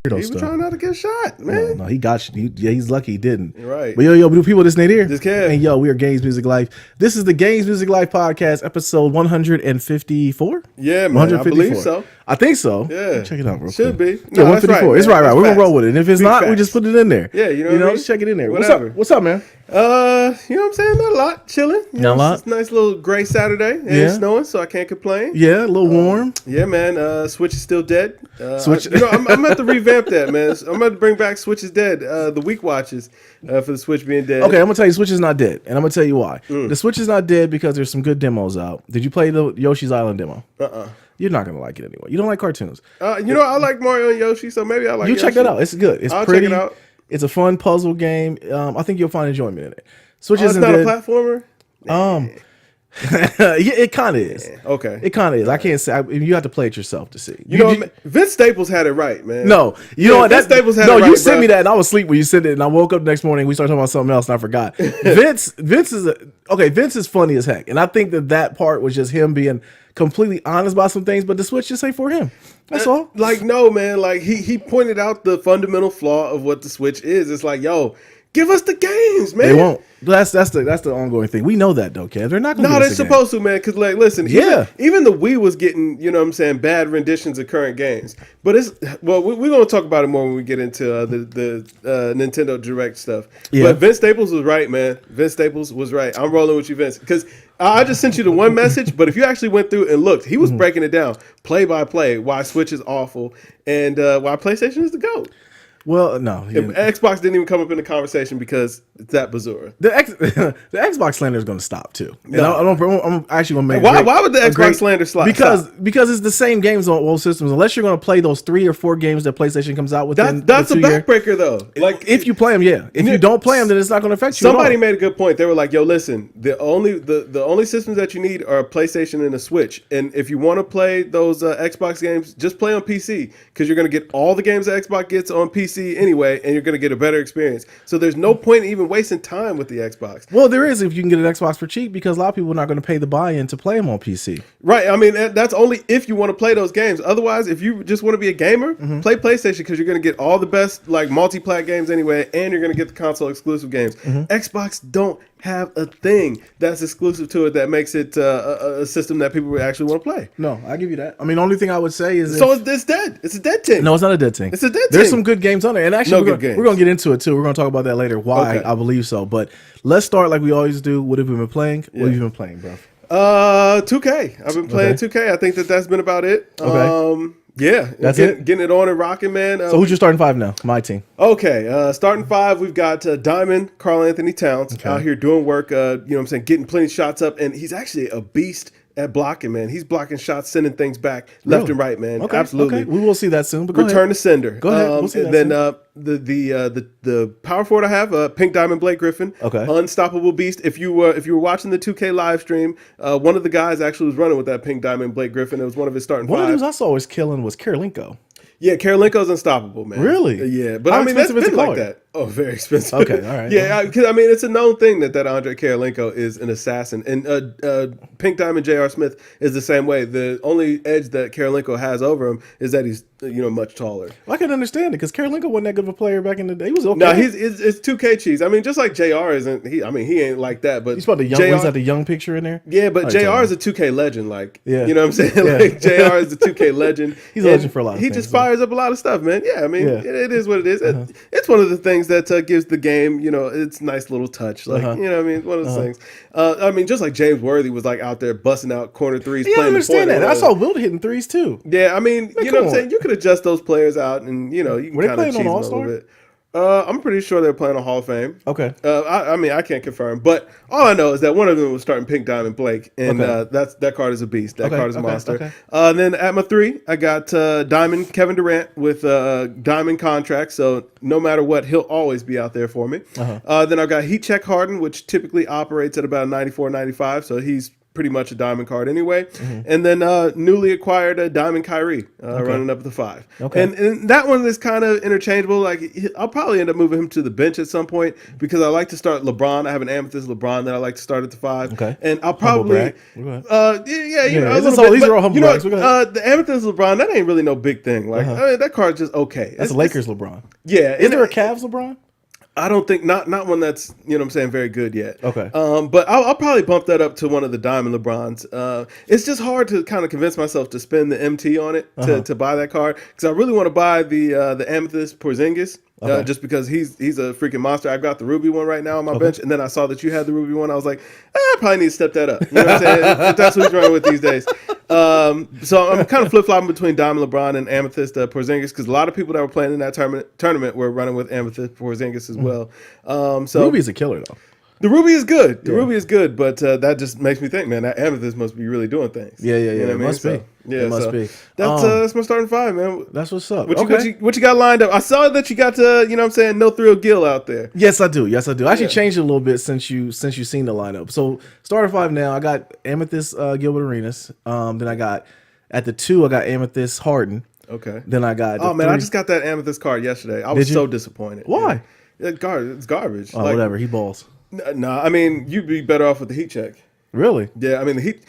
He was trying not to get shot, man. No, he got you. He's lucky he didn't. Right. But yo, people this Nate here. This can. And yo, we are Games Music Life. This is the Games Music Life podcast, episode 154. Yeah, man. I believe so. I think so. Yeah. Check it out, real Should quick. be. No, Yeah, 154. It's right. We're gonna roll with it. And if it's not, facts. we just put it in there. Yeah, you know what I mean? Just check it in there. Whatever. What's up, man? You know what I'm saying? Not a lot. Chilling. Not a lot? It's a nice little gray Saturday. It ain't snowing, so I can't complain. Yeah, a little warm. Yeah, man. Switch is still dead. Switch. I'm going to revamp that, man. I'm going to bring back Switch is dead. The week watches for the Switch being dead. Okay, I'm gonna tell you, Switch is not dead, and I'm gonna tell you why. The Switch is not dead because there's some good demos out. Did you play the Yoshi's Island demo? You're not gonna like it anyway. You don't like cartoons. I like Mario and Yoshi, so maybe I like. You Yoshi. check that out. It's good. It's I'll pretty. check it out. It's a fun puzzle game. I think you'll find enjoyment in it. Switch It's isn't not dead. a platformer. Yeah, it kind of is. Okay. It kind of is. I can't say. You have to play it yourself to see. You know, Vince Staples had it right, man. No, you know what? Vince Staples had it right. You sent me that, and I was asleep when you sent it, and I woke up the next morning. We started talking about something else, and I forgot. Vince is funny as heck, and I think that part was just him being completely honest about some things. But the Switch just ain't for him. That's all. Like, no, man. Like he pointed out the fundamental flaw of what the Switch is. It's like, yo, give us the games, man. They won't. That's the ongoing thing. We know that though, Kev. They're not going to. No, they're supposed to, man. Because like, listen, even the Wii was getting, you know what I'm saying, bad renditions of current games. But we're going to talk about it more when we get into the Nintendo Direct stuff. Yeah. But Vince Staples was right, man. Vince Staples was right. I'm rolling with you, Vince, because I just sent you the one message. But if you actually went through and looked, he was breaking it down play by play why Switch is awful and why PlayStation is the GOAT. Well, no. Xbox didn't even come up in the conversation because it's that bizarre. The Xbox slander is going to stop too. No. I'm actually going to make. Why would the Xbox slander stop? Because it's the same games on both systems. Unless you're going to play those 3 or 4 games that PlayStation comes out with. That's a backbreaker though. Like if you play them, yeah. If you don't play them, then it's not going to affect you. Somebody made a good point. They were like, "Yo, listen. The only systems that you need are a PlayStation and a Switch. And if you want to play those Xbox games, just play on PC because you're going to get all the games that Xbox gets on PC anyway." And you're going to get a better experience. So there's no point in even wasting time with the Xbox. Well, there is if you can get an Xbox for cheap because a lot of people are not going to pay the buy-in to play them on PC. Right. I mean, that's only if you want to play those games. Otherwise, if you just want to be a gamer, play PlayStation because you're going to get all the best like multi-plat games anyway, and you're going to get the console exclusive games. Xbox don't have a thing that's exclusive to it that makes it a system that people actually want to play. No, I give you that. I mean, the only thing I would say is it's dead. It's a dead thing. No, it's not a dead thing. It's a dead thing. There's some good games on there, and actually, we're going to get into it too. We're going to talk about that later. Why I believe so. But let's start like we always do. What have we been playing? What have you been playing, bro? 2K. I've been playing 2K. I think that's been about it. Okay. Yeah, getting it on and rocking, man. So who's your starting 5 now? My team. Okay, starting 5, we've got Diamond, Karl Anthony Towns out here doing work. You know what I'm saying, getting plenty of shots up, and he's actually a beast at blocking, man. He's blocking shots, sending things back left and right, man. Okay, absolutely. Okay. We will see that soon. But Return to sender. Go ahead. We'll see and then the power forward I have, Pink Diamond Blake Griffin. Okay. Unstoppable beast. If you were watching the 2K live stream, one of the guys actually was running with that Pink Diamond Blake Griffin. It was one of his starting 5. One of the dudes I saw was killing was Karolinko. Yeah, Karolinko's unstoppable, man. Really? Yeah, but I mean that's been like that. Oh, very expensive. Okay, all right. Yeah, because I mean it's a known thing that Andre Karolinko is an assassin, and Pink Diamond J.R. Smith is the same way. The only edge that Karolinko has over him is that he's much taller. Well, I can understand it because Karolinko wasn't that good of a player back in the day. He was okay. No, it's 2K cheese. I mean, just like JR isn't. He ain't like that. But he's about the young. He's got the young picture in there. Yeah, but JR is a 2K legend. Like, yeah. You know what I'm saying? Yeah. Like JR is a 2K legend. He's a legend for a lot of things. He just fires up a lot of stuff, man. Yeah, I mean, it is what it is. It's one of the things that gives the game, it's a nice little touch. Like, you know what I mean? One of those things. I mean, just like James Worthy was like out there busting out corner threes. Yeah, I understand that. I saw Wilt hitting threes too. Yeah, I mean, you know what I'm saying? You could adjust those players out and, you can kind of cheese them a little bit. I'm pretty sure they're playing on Hall of Fame. Okay. I mean, I can't confirm, but all I know is that one of them was starting Pink Diamond Blake, and that card is a beast. That card is a monster. Okay. Then at my 3, I got Diamond Kevin Durant with Diamond contract, so no matter what, he'll always be out there for me. Then I've got Heat Check Harden, which typically operates at about 94, 95, so he's pretty much a diamond card anyway. And then newly acquired a diamond Kyrie running up to 5. Okay. And that one is kind of interchangeable. Like I'll probably end up moving him to the bench at some point because I like to start LeBron. I have an amethyst LeBron that I like to start at the 5. Okay. And I'll probably these are all humble brags. The amethyst LeBron, that ain't really no big thing. Like I mean, that card's just okay. That's Lakers LeBron. Yeah. Is there a Cavs LeBron? I don't think not one that's very good yet. Okay. But I'll probably bump that up to one of the diamond LeBrons. It's just hard to kind of convince myself to spend the MT on it to buy that card because I really want to buy the amethyst Porzingis. Just because he's a freaking monster. I've got the ruby one right now on my bench, and then I saw that you had the ruby one. I was like, I probably need to step that up. You know what I'm saying? If that's what he's running with these days. So I'm kind of flip-flopping between Diamond LeBron and Amethyst Porzingis because a lot of people that were playing in that tournament were running with Amethyst Porzingis as well. So Ruby's a killer, though. The ruby is good. The ruby is good, but that just makes me think, man, that amethyst must be really doing things. Yeah. You know what I mean? It must be. Yeah, it must be. That's my starting 5, man. That's what's up. What you got lined up? I saw that you got No Thrill Gil out there. Yes, I do. I actually changed it a little bit since you seen the lineup. So starting 5 now, I got Amethyst Gilbert Arenas. Then I got at the 2, I got Amethyst Harden. Okay. Then I got. Oh man, 3. I just got that Amethyst card yesterday. I was so disappointed. Why? Yeah. It's garbage. Oh, whatever. He balls. No, I mean you'd be better off with the heat check. Really? Yeah, I mean the heat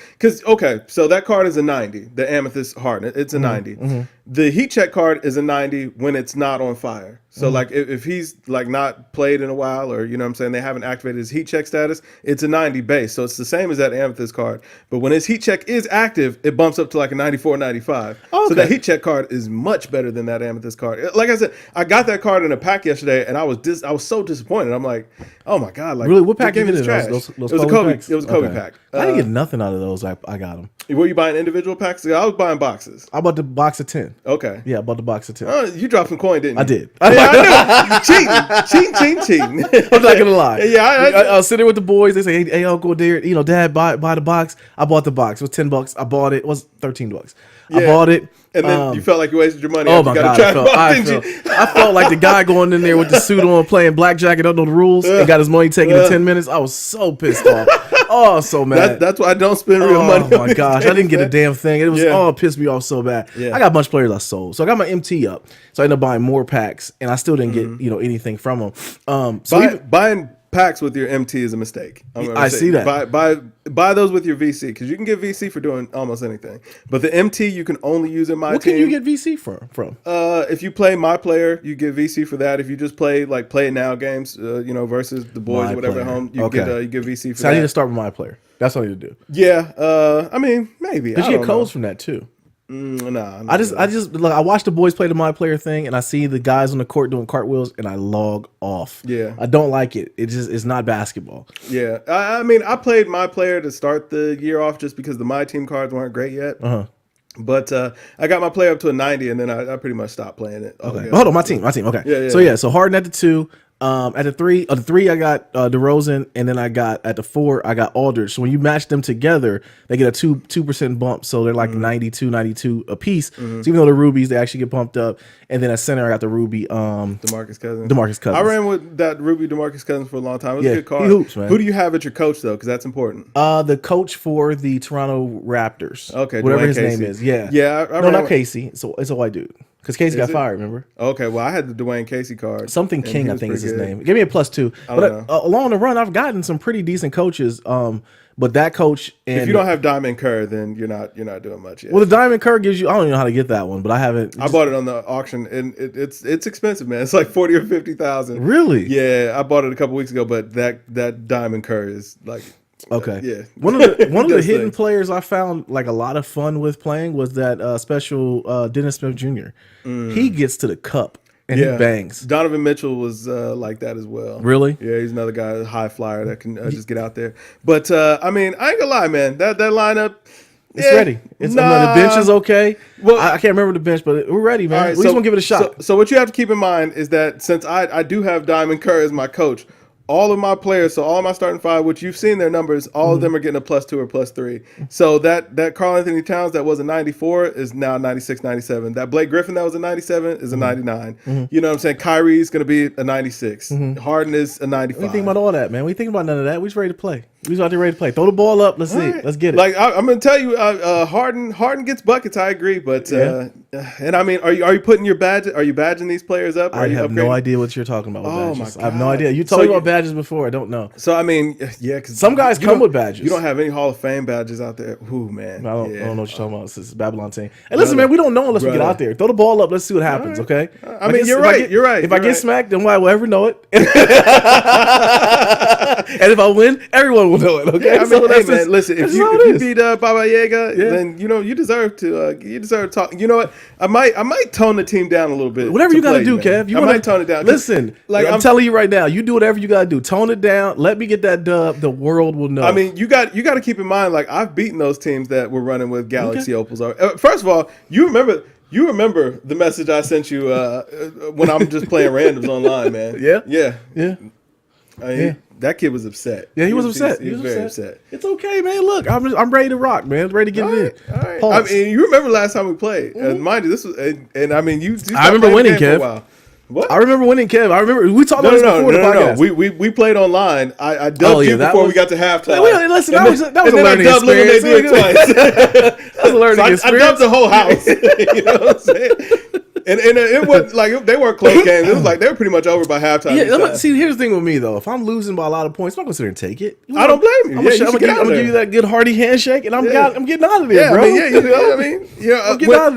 so that card is a 90. The Amethyst Harden, it's a 90. The heat check card is a 90 when it's not on fire. So like if he's like not played in a while, or they haven't activated his heat check status, it's a 90 base. So it's the same as that Amethyst card. But when his heat check is active, it bumps up to like a 94, 95. Okay. So that heat check card is much better than that Amethyst card. Like I said, I got that card in a pack yesterday, and I was so disappointed. I'm like, oh my god, like really, what pack game is trash. Those it was a Kobe. It was a Kobe pack. I didn't get nothing out of those. I got them. Were you buying individual packs? I was buying boxes. I bought the box of 10. Okay. Yeah, I bought the box of 10. You dropped some coin, didn't you? I did. Yeah, I knew. Cheating. I'm not gonna lie. Yeah, I was sitting there with the boys. They say, "Hey, Uncle Dad, Dad, buy the box." I bought the box. It was $10. I bought it. It was $13. I bought it. And then you felt like you wasted your money. Oh my god! I felt like the guy going in there with the suit on, playing blackjack and don't know the rules, and got his money taken in 10 minutes. I was so pissed off. Oh, so mad. That's why I don't spend real money. Oh my gosh, I didn't get a damn thing. It was it pissed me off so bad. Yeah. I got a bunch of players I sold, so I got my MT up. So I ended up buying more packs, and I still didn't get anything from them. Buying packs with your MT is a mistake. I see that. Buy those with your VC because you can get VC for doing almost anything. But the MT you can only use in my team. What can you get VC from? If you play My Player, you get VC for that. If you just play Play It Now games, versus the boys or whatever at home, you get VC for so that. I need to start with My Player. That's what I need to do. Yeah. I mean, maybe. Because you get codes from that too. Nah, I just look. I watch the boys play the My Player thing, and I see the guys on the court doing cartwheels, and I log off. Yeah, I don't like it. It's not basketball. Yeah, I mean, I played My Player to start the year off just because the My Team cards weren't great yet. But I got my player up to a 90, and then I pretty much stopped playing it. Okay, hold on, my team. Okay, so Harden at the 2. At the 3, I got DeRozan, and then I got at the 4, I got Aldridge. So when you match them together, they get a 2% bump. So they're like 92 a piece. So even though the rubies, they actually get bumped up. And then at center, I got the ruby, DeMarcus Cousins. I ran with that ruby DeMarcus Cousins for a long time. It was a good card. He hoops, man. Who do you have at your coach though? Because that's important. The coach for the Toronto Raptors. Okay, whatever Dwayne his Casey. name is. Yeah. Yeah. No, not Casey. So it's a white dude. Because Casey got fired, remember? Okay, well, I had the Dwayne Casey card. Something King, I think is his name. Give me a +2. But along the run, I've gotten some pretty decent coaches. But that coach, and if you don't have Diamond Kerr, then you're not doing much yet. Well, the Diamond Kerr gives you. I don't even know how to get that one, but I haven't. I bought it on the auction, and it's expensive, man. It's like 40 or 50,000. Really? Yeah, I bought it a couple weeks ago, but that Diamond Kerr is like. Okay. Yeah. One of the hidden players I found like a lot of fun with playing was that special Dennis Smith Jr. He gets to the cup and he bangs. Donovan Mitchell was like that as well. Really? Yeah, he's another guy, a high flyer that can just get out there. But I mean, I ain't gonna lie, man. That lineup. It's ready. The bench is okay. Well, I can't remember the bench, but we're ready, man. Right, we just want to give it a shot. So what you have to keep in mind is that since I do have Diamond Kerr as my coach, all of my players, so all of my starting 5, which you've seen their numbers, all of them are getting a +2 or +3. So that Karl Anthony Towns that was a 94 is now 96, 97. That Blake Griffin that was a 97 is a 99. You know what I'm saying? Kyrie's going to be a 96. Harden is a 95. We think about all that, man. We think about none of that. We just ready to play. We was out there ready to play. Throw the ball up. Let's see. Right. Let's get it. Like I'm gonna tell you, Harden gets buckets. I agree, but and I mean, are you putting your badge? Are you badging these players up? I have no idea what you're talking about with Oh badges. my I have no God. idea. You told me about badges before. I don't know. So I mean, yeah, because Some guys come with badges. You don't have any Hall of Fame badges out there. Ooh, man. I don't know what you're talking about. This is Babylon team. Hey, listen, man, we don't know unless we get out there. Throw the ball up. Let's see what happens, okay? I mean, you're right. You're right. If I get smacked, then why will ever know it? And if I win, everyone will know it, okay? Yeah, I mean, hey, man, listen, if you beat Baba Yaga, Yeah. then, you deserve to talk. You know what? I might tone the team down a little bit. Whatever you got to do, man. Kev. I might tone it down. Listen, Like, I'm telling you right now, you do whatever you got to do. Tone it down. Let me get that dub. The world will know. I mean, you got to keep in mind, like, I've beaten those teams that were running with Galaxy Opals. First of all, you remember the message I sent you when I'm just playing randoms online, man. Yeah. I mean, that kid was upset. Yeah, he was upset. He was very upset. It's okay, man. Look, I'm ready to rock, man. Ready to get it in. All right. Pause. I mean, you remember last time we played? Mind you, this was, and I mean, you I remember winning, for a Kev. while. What? I remember winning, Kev. I remember we talked about this before the podcast. We played online. I dubbed you before we got to halftime. Listen, that was a learning I dubbed Little experience. Nate twice. That was a learning experience. I dubbed the whole house. You know what I'm saying? And it wasn't like they weren't close games. It was like they were pretty much over by halftime. Yeah, see, here's the thing with me though. If I'm losing by a lot of points, I'm not going to sit there and take it. I don't blame you. I'm going to give you that good hearty handshake, and I'm getting out of there, bro.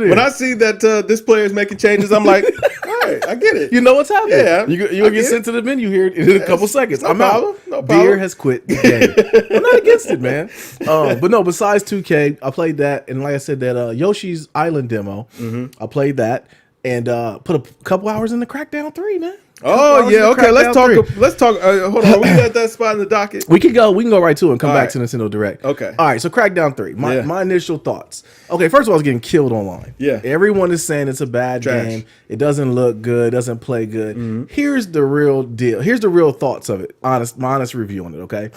When I see that this player is making changes, I'm like, all right, I get it. You know what's happening. Yeah, you're going to get sent to the menu here in a couple seconds. I'm out. No problem. Beer has quit the game. I'm not against it, man. But no, besides 2K, I played that, and like I said, that Yoshi's Island demo, I played that. And put a couple hours in the Crackdown 3, man. Oh yeah, okay. Let's talk. Hold on. We got that spot in the docket. We can go right to it and come back to Nintendo Direct. Okay. All right. So Crackdown 3. My initial thoughts. Okay. First of all, I was getting killed online. Yeah. Everyone is saying it's a bad game. It doesn't look good. Doesn't play good. Here's the real deal. Here's the real thoughts of it. My honest review on it. Okay.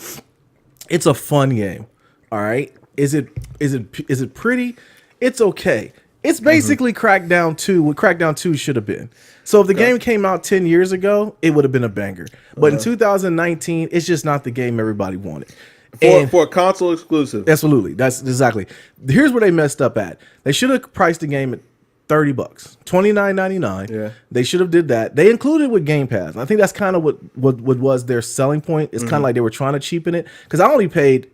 It's a fun game. All right. Is it pretty? It's okay. It's basically Crackdown 2, what Crackdown 2 should have been. So if the game came out 10 years ago, it would have been a banger. But in 2019, it's just not the game everybody wanted. For a console exclusive. Absolutely. That's exactly. Here's where they messed up at. They should have priced the game at $30, $29.99. Yeah. They should have did that. They included with Game Pass. I think that's kind of what was their selling point. It's kind of like they were trying to cheapen it because I didn't pay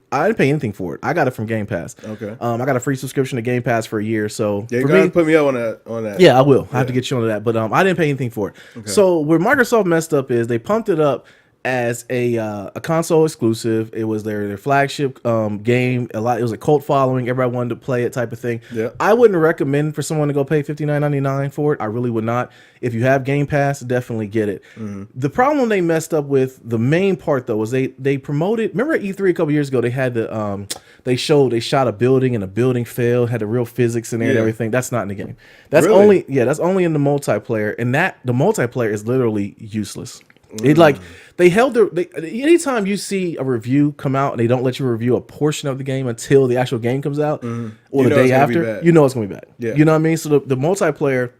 anything for it. I got it from Game Pass. Okay. I got a free subscription to Game Pass for a year. So yeah, for go ahead and put me up on that. Yeah, I will. I have to get you onto that. But I didn't pay anything for it. Okay. So where Microsoft messed up is they pumped it up as a console exclusive. It was their flagship game. It was a cult following. Everybody wanted to play it, type of thing. Yeah. I wouldn't recommend for someone to go pay $59.99 for it. I really would not. If you have Game Pass, definitely get it. The problem they messed up with, the main part though, was they promoted. Remember at E3 a couple years ago, they had they shot a building and a building failed, had the real physics in there and everything. That's not in the game. That's only in the multiplayer, and the multiplayer is literally useless. It they held anytime you see a review come out and they don't let you review a portion of the game until the actual game comes out or the day after, you know it's gonna be bad. Yeah. You know what I mean? So the multiplayer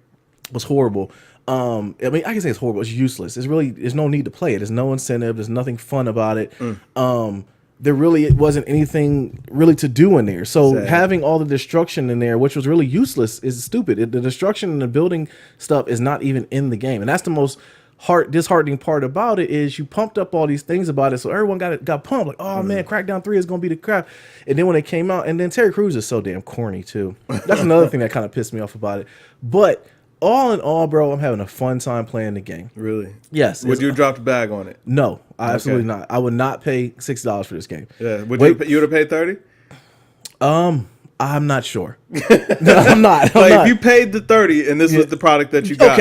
was horrible. I mean, I can say it's horrible. It's useless. There's no need to play it. There's no incentive. There's nothing fun about it. There really wasn't anything really to do in there. So having all the destruction in there, which was really useless, is stupid. The destruction and the building stuff is not even in the game, and that's the most disheartening part about it. Is you pumped up all these things about it, so everyone got pumped like, oh man, Crackdown 3 is gonna be the crap. And then when it came out, and then Terry Crews is so damn corny too. That's another thing that kind of pissed me off about it. But all in all, bro, I'm having a fun time playing the game. Really? Yes. Would you drop the bag on it? No, absolutely not. I would not pay $6 for this game. Yeah. You would have paid 30? I'm not sure. No, I'm not. If you paid the 30 and this was the product that you got,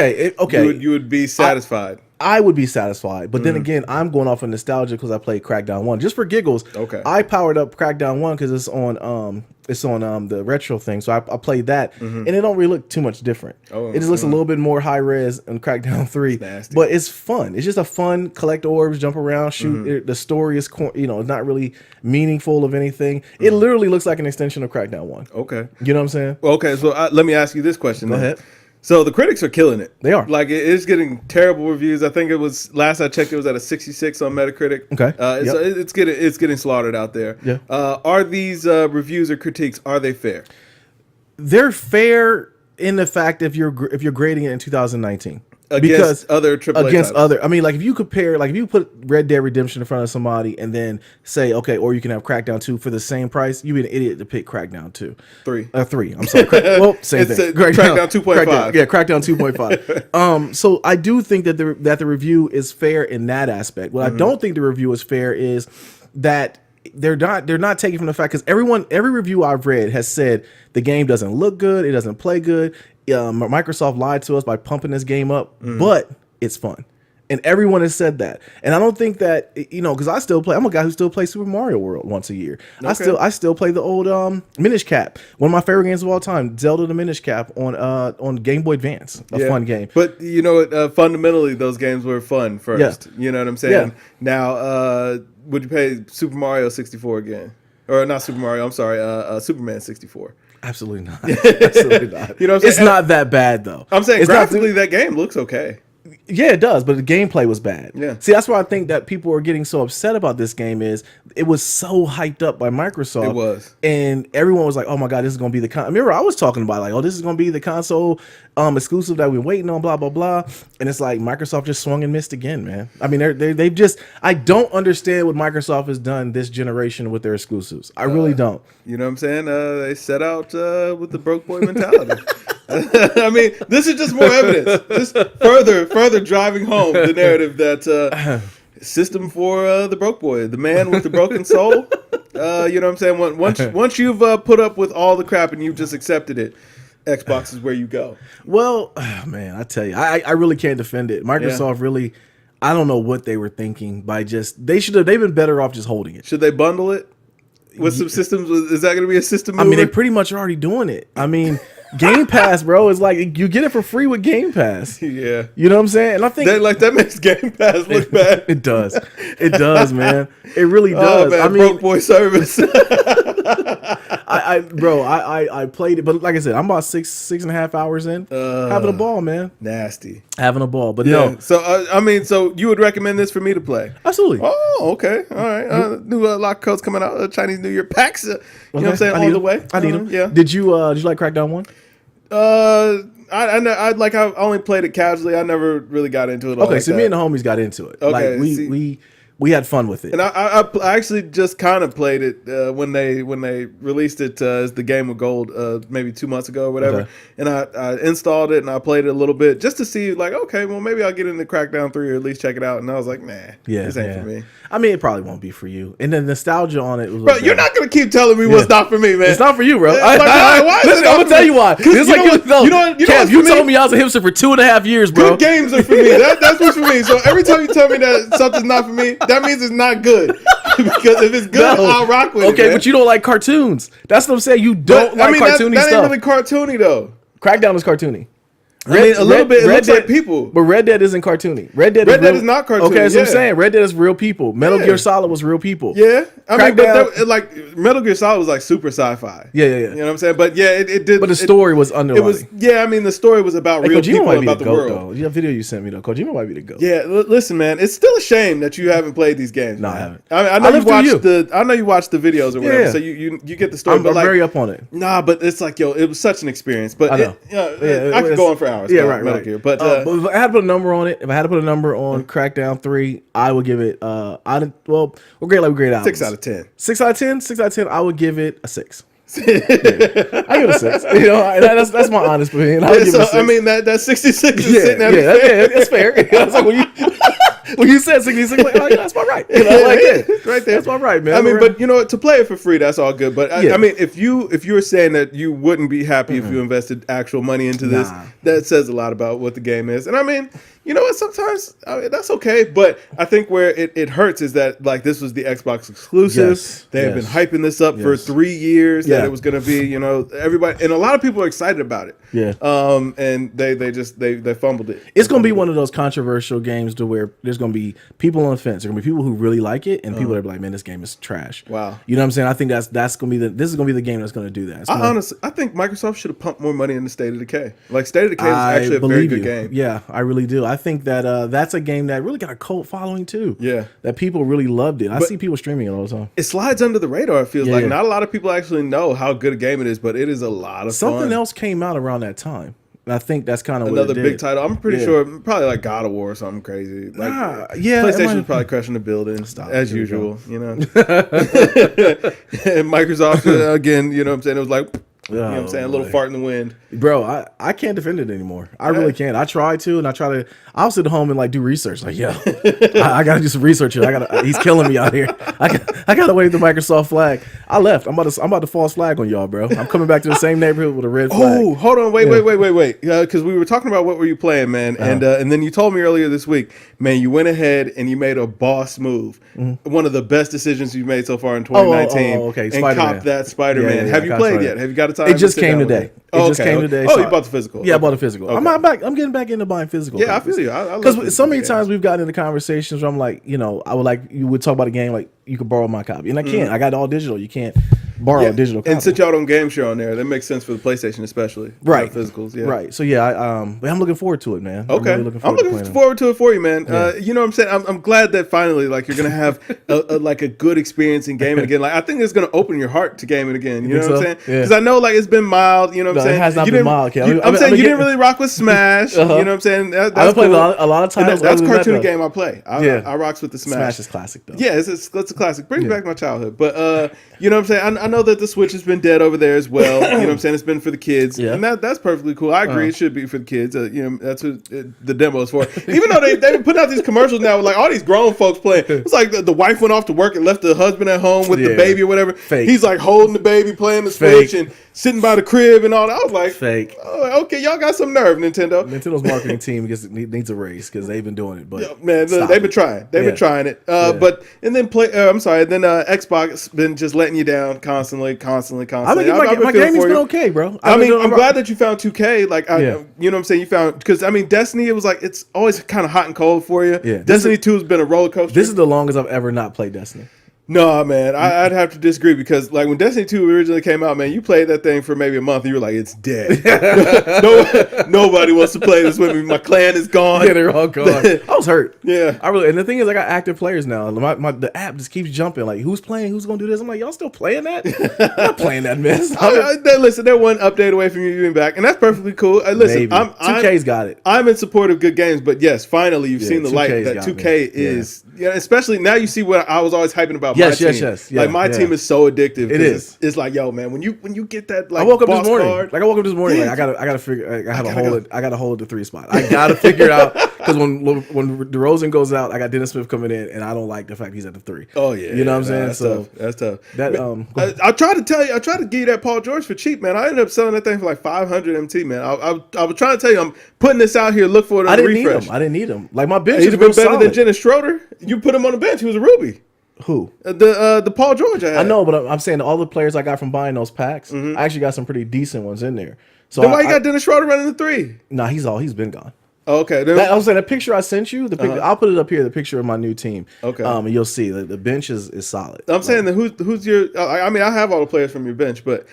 you would be satisfied. I would be satisfied, but then again, I'm going off of nostalgia because I played Crackdown 1 just for giggles. Okay, I powered up Crackdown 1 because it's on the retro thing, so I played that, and it don't really look too much different. It just looks a little bit more high res in Crackdown 3, but it's fun. It's just a fun collect orbs, jump around, shoot. The story is it's not really meaningful of anything. It literally looks like an extension of Crackdown 1. Okay, you know what I'm saying? Okay, so let me ask you this question. Go ahead. So the critics are killing it. They are. Like, it's getting terrible reviews. I think it was, last I checked, it was at a 66 on Metacritic. Okay. So it's getting slaughtered out there. Yeah. Are these reviews or critiques, are they fair? They're fair in the fact if you're grading it in 2019. Against other AAA titles. I mean, like if you compare, like if you put Red Dead Redemption in front of somebody and then say, okay, or you can have Crackdown 2 for the same price, you'd be an idiot to pick Crackdown 2. 3. 3. I'm sorry. Well, same thing. Crackdown 2.5. Yeah, Crackdown 2.5. So I do think that the review is fair in that aspect. What I don't think the review is fair is that they're not taking from the fact, because every review I've read has said the game doesn't look good, it doesn't play good. Microsoft lied to us by pumping this game up, but it's fun, and everyone has said that. And I don't think that, because I still play. I'm a guy who still plays Super Mario World once a year. Okay. I still play the old Minish Cap, one of my favorite games of all time, Zelda the Minish Cap on Game Boy Advance, fun game. But fundamentally those games were fun first. Yeah. You know what I'm saying? Yeah. Now, would you pay Super Mario 64 again? Or not Super Mario, I'm sorry, Superman 64. Absolutely not. Absolutely not. It's not that bad though. I'm saying graphically that game looks okay. Yeah, it does, but the gameplay was bad. Yeah. See, that's why I think that people are getting so upset about this game is it was so hyped up by Microsoft. It was. And everyone was like, oh my God, this is going to be the remember, I was talking about like, oh, this is going to be the console exclusive that we're waiting on, blah, blah, blah. And it's like Microsoft just swung and missed again, man. I mean, they've just, I don't understand what Microsoft has done this generation with their exclusives. I really don't. You know what I'm saying? They set out with the broke boy mentality. I mean, this is just more evidence. Just further driving home the narrative that system for the broke boy, the man with the broken soul. You know what I'm saying? Once you've put up with all the crap and you've just accepted it, Xbox is where you go. Well, man, I tell you, I really can't defend it. Microsoft really, I don't know what they were thinking by they've been better off just holding it. Should they bundle it with some systems? Is that going to be a system mover? I mean, they pretty much are already doing it. I mean, Game Pass, bro, is like you get it for free with Game Pass. Yeah. You know what I'm saying? And I think that makes Game Pass look bad. It does. It does, man. It really does. Oh, man, I mean, broke boy service. I played it, but like I said, I'm about 6.5 hours in, having a ball, man. Nasty, having a ball. But no. So so you would recommend this for me to play? Absolutely. Oh, okay, all right. New lock codes coming out. Chinese New Year packs. You know what I'm saying? On the way. I need them. Yeah. Did you like Crackdown 1? I only played it casually. I never really got into it. Okay, so me and the homies got into it. Okay, like we had fun with it. And I actually just kind of played it when they released it as the Game of Gold maybe 2 months ago or whatever. Okay. And I installed it and I played it a little bit just to see, like, okay, well, maybe I'll get into Crackdown 3 or at least check it out. And I was like, nah, this ain't for me. I mean, it probably won't be for you. And the nostalgia on it was bro, you're not going to keep telling me what's not for me, man. It's not for you, bro. Why listen, I'm going to tell you why. It's you told me I was a hipster for 2.5 years, bro. Good games are for me. That's what's for me. So every time you tell me that something's not for me, that means it's not good. Because if it's good, I'll rock with it. Okay, but you don't like cartoons. That's what I'm saying. You don't like cartoony stuff. That ain't really cartoony, though. Crackdown is cartoony. A little bit. It looks like people. But Red Dead isn't cartoony. Red Dead is not cartoony. Okay, that's what I'm saying. Red Dead is real people. Metal Gear Solid was real people. Yeah. I mean, but like Metal Gear Solid was like super sci-fi. Yeah. You know what I'm saying? But yeah, it did. But the story was underwhelming. I mean, the story was about real people, about the world. Though. You have video you sent me though. Kojima might be the GOAT. Yeah, listen, man, it's still a shame that you haven't played these games. No, man. I haven't. I know you watched the videos or whatever, so you get the story. I'm very up on it. Nah, but it's like, it was such an experience. But I know. I could go on for hours. Yeah, right. But if I had to put a number on it, if I had to put a number on Crackdown 3, I would give it we're great albums. 6 out of 10. 6 out of 10? 6 out of 10, I would give it a 6. I give it a 6. That's my honest opinion. I mean that 66 is sitting at that's fair. I was like, when you said 66, like, that's my right. Like that. Right there. That's my right, man. I mean, but to play it for free, that's all good. But I mean, if you're saying that you wouldn't be happy if you invested actual money into this, that says a lot about what the game is. And I mean, you know what? Sometimes that's okay, but I think where it hurts is that like this was the Xbox exclusive. Yes, They have been hyping this up for 3 years that it was going to be, you know, everybody, and a lot of people are excited about it. Yeah. And they fumbled it. It's going to be one of those controversial games to where there's going to be people on the fence. There are going to be people who really like it, and people that are like, man, this game is trash. Wow. You know what I'm saying? I think that's going to be this is going to be the game that's going to do that. Honestly, I think Microsoft should have pumped more money into State of Decay. Like State of Decay is actually a very good game. Yeah, I really do. I think that that's a game that really got a cult following too. Yeah. That people really loved it. I see people streaming it all the time. It slides under the radar, it feels like. Not a lot of people actually know how good a game it is, but it is a lot of fun. Something else came out around that time. And I think that's kind of another big title. I'm pretty sure probably like God of War or something crazy. Like PlayStation was probably crushing the building as usual, you know. And Microsoft again, you know what I'm saying? It was like you know what I'm saying? A little fart in the wind. Bro, I can't defend it anymore. I really can't. I try to, and I'll sit at home and like do research. Like, yo, I gotta do some research here. He's killing me out here. I gotta wave the Microsoft flag. I left. I'm about to false flag on y'all, bro. I'm coming back to the same neighborhood with a red flag. Oh, hold on, wait. Because we were talking about what were you playing, man, and then you told me earlier this week, man, you went ahead and you made a boss move. One of the best decisions you've made so far in 2019. Okay, and Spider-Man. copped that Spider-Man. Have you played yet? Have you got a time? It just came today. It just came today. Oh, you bought the physical. Yeah, I bought the physical. Okay. I'm getting back into buying physical. Yeah, I feel you. Because so many times we've gotten into conversations where I'm like, you know, you would talk about a game like you could borrow my copy, and I can't. I got it all digital. You can't borrow a digital copy. And since y'all don't game share on there, that makes sense for the PlayStation, especially. Right. Physicals. Yeah. Right. So yeah, I'm looking forward to it, man. Okay. I'm looking forward to it for you, man. You know what I'm saying? I'm glad that finally, like, you're gonna have a good experience in gaming again. Like, I think it's gonna open your heart to gaming again. You know what I'm saying? Because I know, like, it's been mild. You know what I'm saying? It has not been mild. I'm saying you didn't really rock with Smash. You know what I'm saying? I've played a lot of titles. That's a cartoon game I play. I rocks with the Smash. Smash is classic though. Yeah, it's a classic. Brings back my childhood. But you know what I'm saying? I know that the Switch has been dead over there as well. You know what I'm saying? It's been for the kids, and that's perfectly cool. I agree. It should be for the kids. You know, that's what the demo is for. Even though they've been putting out these commercials now with like all these grown folks playing. It's like the wife went off to work and left the husband at home with the baby or whatever. Fake. He's like holding the baby, playing the Switch, and sitting by the crib and all that. I was like, fake. Oh, okay, y'all got some nerve, Nintendo. Nintendo's marketing team needs a raise because they've been doing it. But man, they've been trying. They've been trying it. But and then Xbox been just letting you down constantly. I mean, my gaming's been okay, bro. I'm glad that you found 2K. Like, you know what I'm saying? You found, because I mean, Destiny, it was like, it's always kind of hot and cold for you. Yeah. Destiny 2 has been a roller coaster. This is the longest I've ever not played Destiny. No, man, I'd have to disagree because, like, when Destiny 2 originally came out, man, you played that thing for maybe a month and you were like, it's dead. Nobody wants to play this with me. My clan is gone. Yeah, they're all gone. I was hurt. Yeah. And the thing is, I got active players now. The app just keeps jumping. Like, who's playing? Who's going to do this? I'm like, y'all still playing that? I'm not playing that mess. Listen, they're one update away from you being back, and that's perfectly cool. Listen, 2K's got it. I'm in support of good games, but yes, finally, you've seen the light that 2K is. Yeah, especially now you see what I was always hyping about my team. Yes. Like my team is so addictive. It is. It's like, yo, man, when you get that like I woke up boss this morning. card, like I gotta figure. I gotta hold the 3 spot. I gotta figure it out because when DeRozan goes out, I got Dennis Smith coming in, and I don't like the fact he's at the 3. Oh yeah, you know what I'm saying? That's tough. That I tried to tell you, I tried to give you that Paul George for cheap, man. I ended up selling that thing for like 500 MT, man. I was trying to tell you, I'm putting this out here. Look for it on the refresh. I didn't need him. Like my bench he'd have been better than Dennis Schroeder. You put him on the bench. He was a Ruby. Who? The Paul George I had. I know, but I'm saying all the players I got from buying those packs, I actually got some pretty decent ones in there. So then why you got Dennis Schroeder running the 3? Nah, he's been gone. Okay. I'm saying the picture I sent you, I'll put it up here, the picture of my new team. Okay. And you'll see the bench is solid. I'm saying that who's your? I mean, I have all the players from your bench, but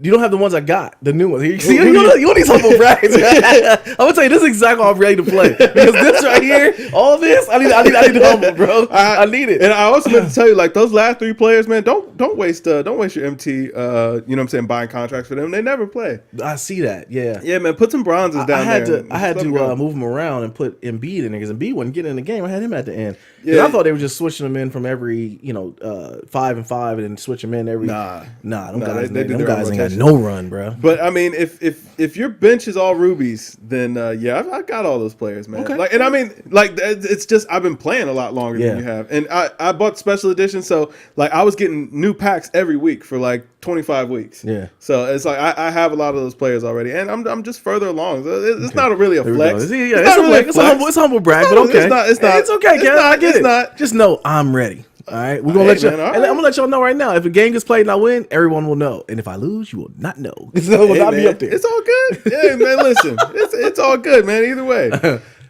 you don't have the ones I got, the new ones. You see, you want these humble brags. I'm gonna tell you, this is exactly how I'm ready to play. Because this right here, all this, I need to humble, bro. I need it. And I also meant to tell you, like those last 3 players, man, don't waste your MT. You know what I'm saying, buying contracts for them. They never play. I see that. Yeah. Yeah, man. Put some bronzes down there. I had to move them around and put Embiid in there because Embiid wasn't getting in the game. I had him at the end. Yeah. I thought they were just switching them in from every 5 and 5 and then switch them in every. Them guys ain't possession. no run, bro. But I mean, if your bench is all rubies, then yeah, I got all those players, man. Okay. Like, and I mean, like, it's just I've been playing a lot longer than you have, and I bought special edition, so like I was getting new packs every week for like 25 weeks. Yeah. So it's like I have a lot of those players already, and I'm just further along. So it's not really a flex. It's a humble brag, but okay. It's okay, Kev. I get it. Just know I'm ready. All right, we're gonna let you. And I'm gonna let y'all know right now. If a game gets played and I win, everyone will know. And if I lose, you will not know. So it will not be up there. It's all good. Yeah, man. Listen, it's all good, man. Either way.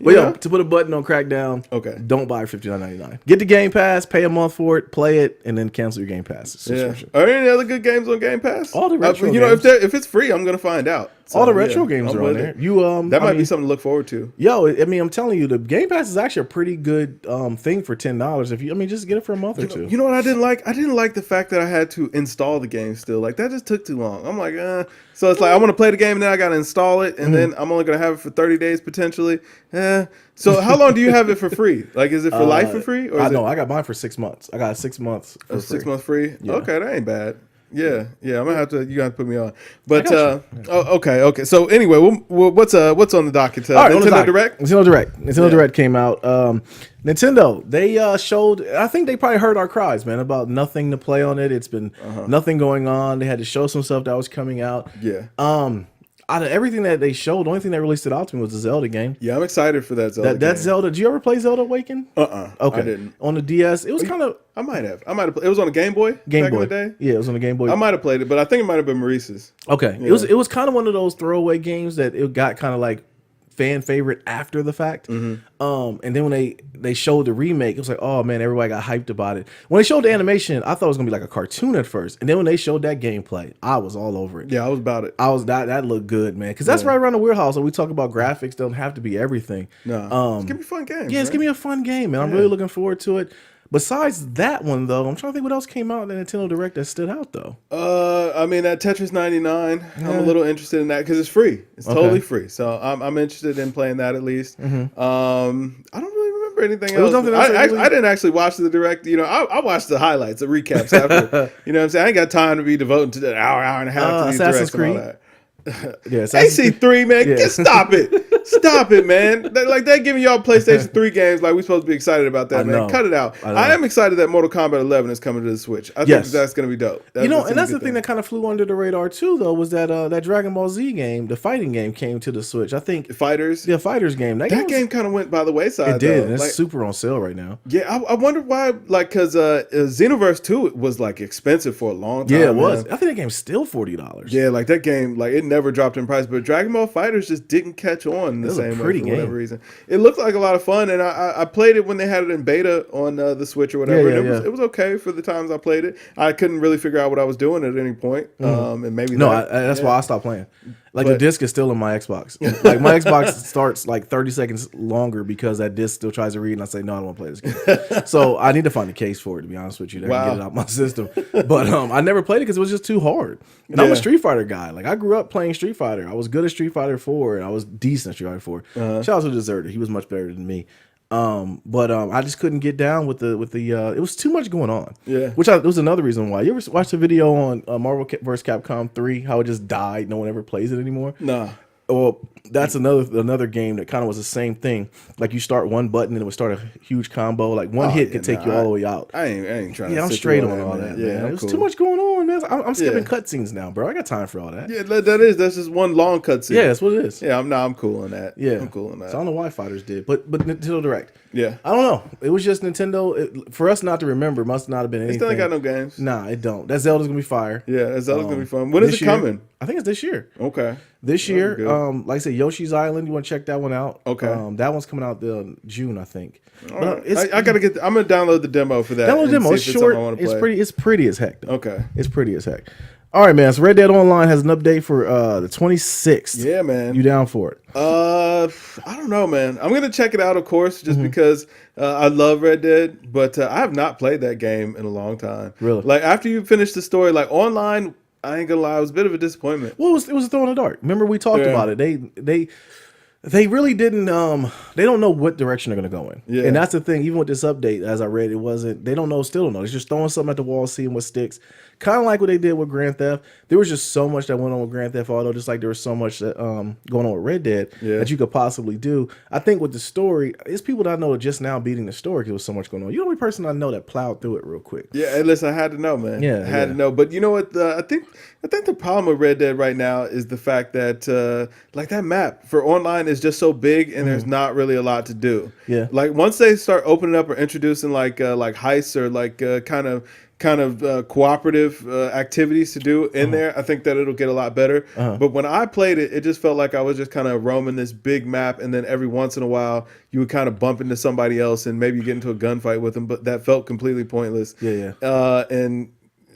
But yo, to put a button on Crackdown, don't buy $59.99. Get the Game Pass, pay a month for it, play it, and then cancel your Game Pass subscription. Are there any other good games on Game Pass? All the retro games. You know, if it's free, I'm gonna find out. So, all the retro games are on there. That might be something to look forward to. Yo, I mean, I'm telling you, the Game Pass is actually a pretty good thing for $10. If you, I mean, just get it for a month or two. You know what I didn't like? I didn't like the fact that I had to install the game still. Like that just took too long. I'm like, So it's like I want to play the game and then I gotta install it, and then I'm only gonna have it for 30 days potentially. So how long do you have it for free? Like, is it for life for free? Or I got mine for 6 months. I got 6 months for free. 6 months free. Yeah. Okay, that ain't bad. Yeah, I'm gonna have to. You gotta put me on. But okay. So anyway, what's on the docket? All right, Nintendo Direct. Nintendo Direct came out. Nintendo, they showed. I think they probably heard our cries, man, about nothing to play on it. It's been nothing going on. They had to show some stuff that was coming out. Yeah. Out of everything that they showed, the only thing that really stood out to me was the Zelda game. Yeah, I'm excited for that Zelda game. That Zelda. Did you ever play Zelda Awaken? Okay. I didn't. On the DS, it was kind of. I might have. It was on a Game Boy. Game back Boy. in the day. Yeah, it was on a Game Boy. I might have played it, but I think it might have been Maurice's. Okay. Yeah. It was kind of one of those throwaway games that it got kind of like fan favorite after the fact. And then when they showed the remake, it was like, oh man, everybody got hyped about it. When they showed the animation, I thought it was gonna be like a cartoon at first, and then when they showed that gameplay, I was all over it. Yeah, I was about it. That looked good, man, because that's right around the wheelhouse. So we talk about graphics, don't have to be everything. No, just give me a fun game. Yeah, just give me a fun game, man. I'm really looking forward to it. Besides that one, though, I'm trying to think what else came out in the Nintendo Direct that stood out, though. I mean, that Tetris 99, I'm a little interested in that because it's free. It's totally free. So I'm interested in playing that at least. I don't really remember anything else. I didn't actually watch the Direct. You know, I watched the highlights, the recaps after. You know what I'm saying? I ain't got time to be devoted to an hour and a half to these Assassin's Directs and all Creed. that. AC3, man, stop it, man. They're giving y'all PlayStation 3 games like we're supposed to be excited about that, man. Cut it out. I am excited that Mortal Kombat 11 is coming to the Switch. I think that's going to be dope. And that's the thing that kind of flew under the radar too, though, was that that Dragon Ball Z game, the fighting game, came to the Switch. I think Fighters game. That game kind of went by the wayside. It did. And it's super on sale right now. Yeah, I wonder why. Like, because Xenoverse 2 was like expensive for a long time. Yeah, it was. I think that game's still $40. Yeah, like that game, like it never dropped in price. But Dragon Ball FighterZ just didn't catch on the same way for whatever reason. It looked like a lot of fun, and I played it when they had it in beta on the Switch or whatever. It was okay for the times I played it. I couldn't really figure out what I was doing at any point, and maybe that's why I stopped playing. Like the disc is still in my Xbox. Like my Xbox starts like 30 seconds longer because that disc still tries to read, and I say no, I don't want to play this game. So I need to find a case for it, to be honest with you, that can get it out my system. But I never played it because it was just too hard. And I'm a Street Fighter guy. Like I grew up playing Street Fighter. I was good at Street Fighter 4, and I was decent at Street Fighter 4. Shout out to Deserter. He was much better than me. But I just couldn't get down with the it was too much going on. Yeah. Which was another reason why. You ever watch the video on Marvel vs. Capcom 3, how it just died, no one ever plays it anymore? Nah. Well, that's another game that kind of was the same thing. Like you start one button and it would start a huge combo. Like one hit could take you all the way out. I ain't trying to. Yeah, I'm straight on all that, man. There's too much going on, man. I'm skipping cutscenes now, bro. I got time for all that. Yeah, that's just one long cutscene. Yeah, that's what it is. Yeah, I'm cool on that. Yeah, I'm cool on that. So I don't know why Fighters did, but Nintendo Direct. Yeah, I don't know. It was just Nintendo. For us not to remember, must not have been anything. It still ain't got no games. Nah, it don't. That Zelda's gonna be fire. Yeah, that Zelda's gonna be fun. When is it coming? I think it's this year. Okay. This year, like I said, Yoshi's Island. You want to check that one out? Okay. That one's coming out June, I think. Right. I gotta get. I'm gonna download the demo for that. Download the demo. It's short. It's pretty as heck. Though. Okay. It's pretty as heck. All right, man. So Red Dead Online has an update for the 26th. Yeah, man. You down for it? I don't know, man. I'm gonna check it out, of course, just because I love Red Dead, but I have not played that game in a long time. Really? Like after you finish the story, like online, I ain't gonna lie, it was a bit of a disappointment. Well, it was a throw in the dark. Remember we talked about it. They really didn't. They don't know what direction they're going to go in, Yeah. and that's the thing. Even with this update, as I read, it wasn't. They don't know. Still don't know. It's just throwing something at the wall, seeing what sticks. Kind of like what they did with Grand Theft. There was just so much that went on with Grand Theft Auto, just like there was so much that going on with Red Dead that you could possibly do. I think with the story, it's people that I know are just now beating the story because there was so much going on. You're the only person I know that plowed through it real quick. Yeah, and listen, I had to know, man. Yeah, I had to know. But you know what? I think the problem with Red Dead right now is the fact that like that map for online is just so big and there's not really a lot to do. Yeah. Like once they start opening up or introducing like heists or like kind of cooperative activities to do in there, I think that it'll get a lot better. But when I played it, it just felt like I was just kind of roaming this big map, and then every once in a while you would kind of bump into somebody else and maybe you get into a gunfight with them, but that felt completely pointless. Yeah. And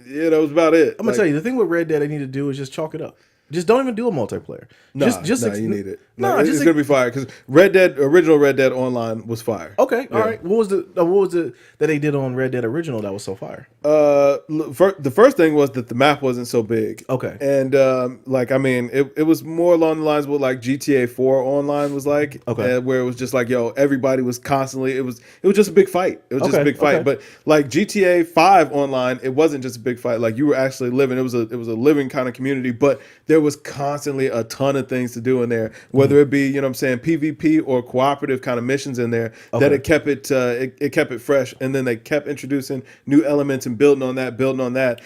yeah, that was about it. I'm gonna tell you, the thing with Red Dead, they need to do is just chalk it up. Just don't even do a multiplayer. No, you need it. No, it's gonna be fire because original Red Dead Online was fire. Okay, all right. What was it that they did on Red Dead Original that was so fire? The first thing was that the map wasn't so big. Okay, and it was more along the lines of what like GTA 4 Online was like. Okay, where it was just like everybody was constantly. It was just a big fight. It was just a big fight. But like GTA 5 Online, it wasn't just a big fight. Like you were actually living. It was a living kind of community, but there was constantly a ton of things to do in there, whether it be, PvP or cooperative kind of missions in there, that it kept it kept it fresh. And then they kept introducing new elements and building on that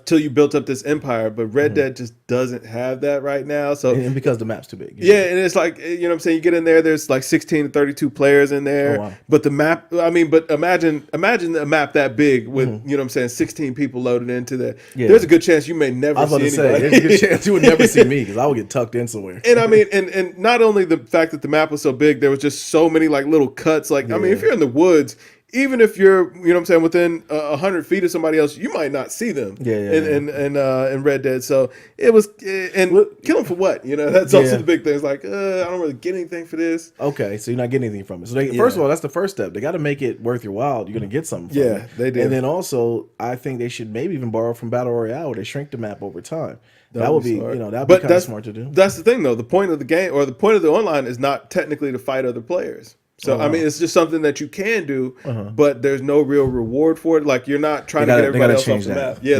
till you built up this empire. But Red Dead just doesn't have that right now. So and because the map's too big. Yeah, and it's like, you get in there, there's like 16 to 32 players in there. Oh, wow. But the map, but imagine a map that big with, 16 people loaded into there. Yeah. There's a good chance you may never see anybody. There's a good chance you would never see me because I would get tucked in somewhere. And and not only the fact that the map was so big, there was just so many like little cuts. Like, if you're in the woods, even if you're, within 100 feet of somebody else, you might not see them. In Red Dead. So it was, kill them for what? That's also the big thing. It's like, I don't really get anything for this. Okay, so you're not getting anything from it. So first of all, that's the first step. They got to make it worth your while. You're going to get something from it. They do. And then also, I think they should maybe even borrow from Battle Royale where they shrink the map over time. That would be, that'd be kind of smart to do. That's the thing, though. The point of the game or the point of the online is not technically to fight other players. So, it's just something that you can do, but there's no real reward for it. Like, you're not trying to get everybody else off the map. Yeah,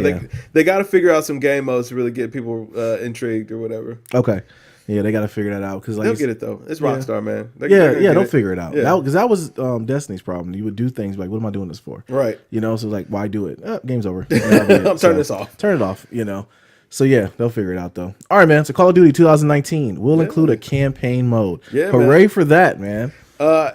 they got to figure out some game modes to really get people intrigued or whatever. Okay. Yeah, they got to figure that out. Cause they'll get it, though. It's Rockstar, man. They'll figure it out. Because that was Destiny's problem. You would do things like, what am I doing this for? Right. So like, why do it? Game's over. I'm turning this off. Turn it off, So yeah, they'll figure it out though. All right, man. So Call of Duty 2019 will include a campaign mode. Yeah, hooray for that, man.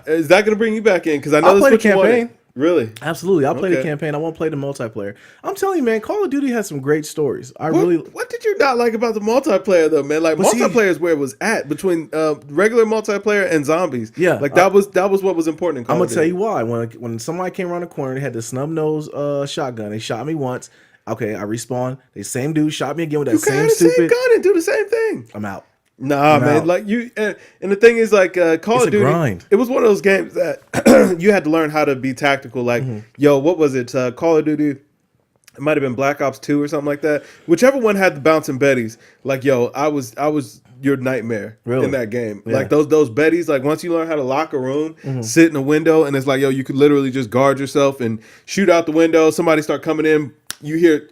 Is that going to bring you back in? Because I know I'll play the campaign. Really? Absolutely. I'll play the campaign. I won't play the multiplayer. I'm telling you, man, Call of Duty has some great stories. What did you not like about the multiplayer though, man? Like multiplayer is where it was at between regular multiplayer and zombies. Yeah. Like that was what was important in Call I'm of gonna Duty. tell you why. When somebody came around the corner, they had the snub nose shotgun. They shot me once. Okay, I respawned. The same dude shot me again with that same stupid same gun and do the same thing. I'm out. Nah, man. Like you, and the thing is, like Call of Duty, grind. It was one of those games that you had to learn how to be tactical. Like, what was it? Call of Duty. It might have been Black Ops 2 or something like that. Whichever one had the bouncing Bettys. Like, I was your nightmare in that game. Yeah. Like those Bettys. Like once you learn how to lock a room, sit in a window, and it's like, you could literally just guard yourself and shoot out the window. Somebody start coming in, you hear.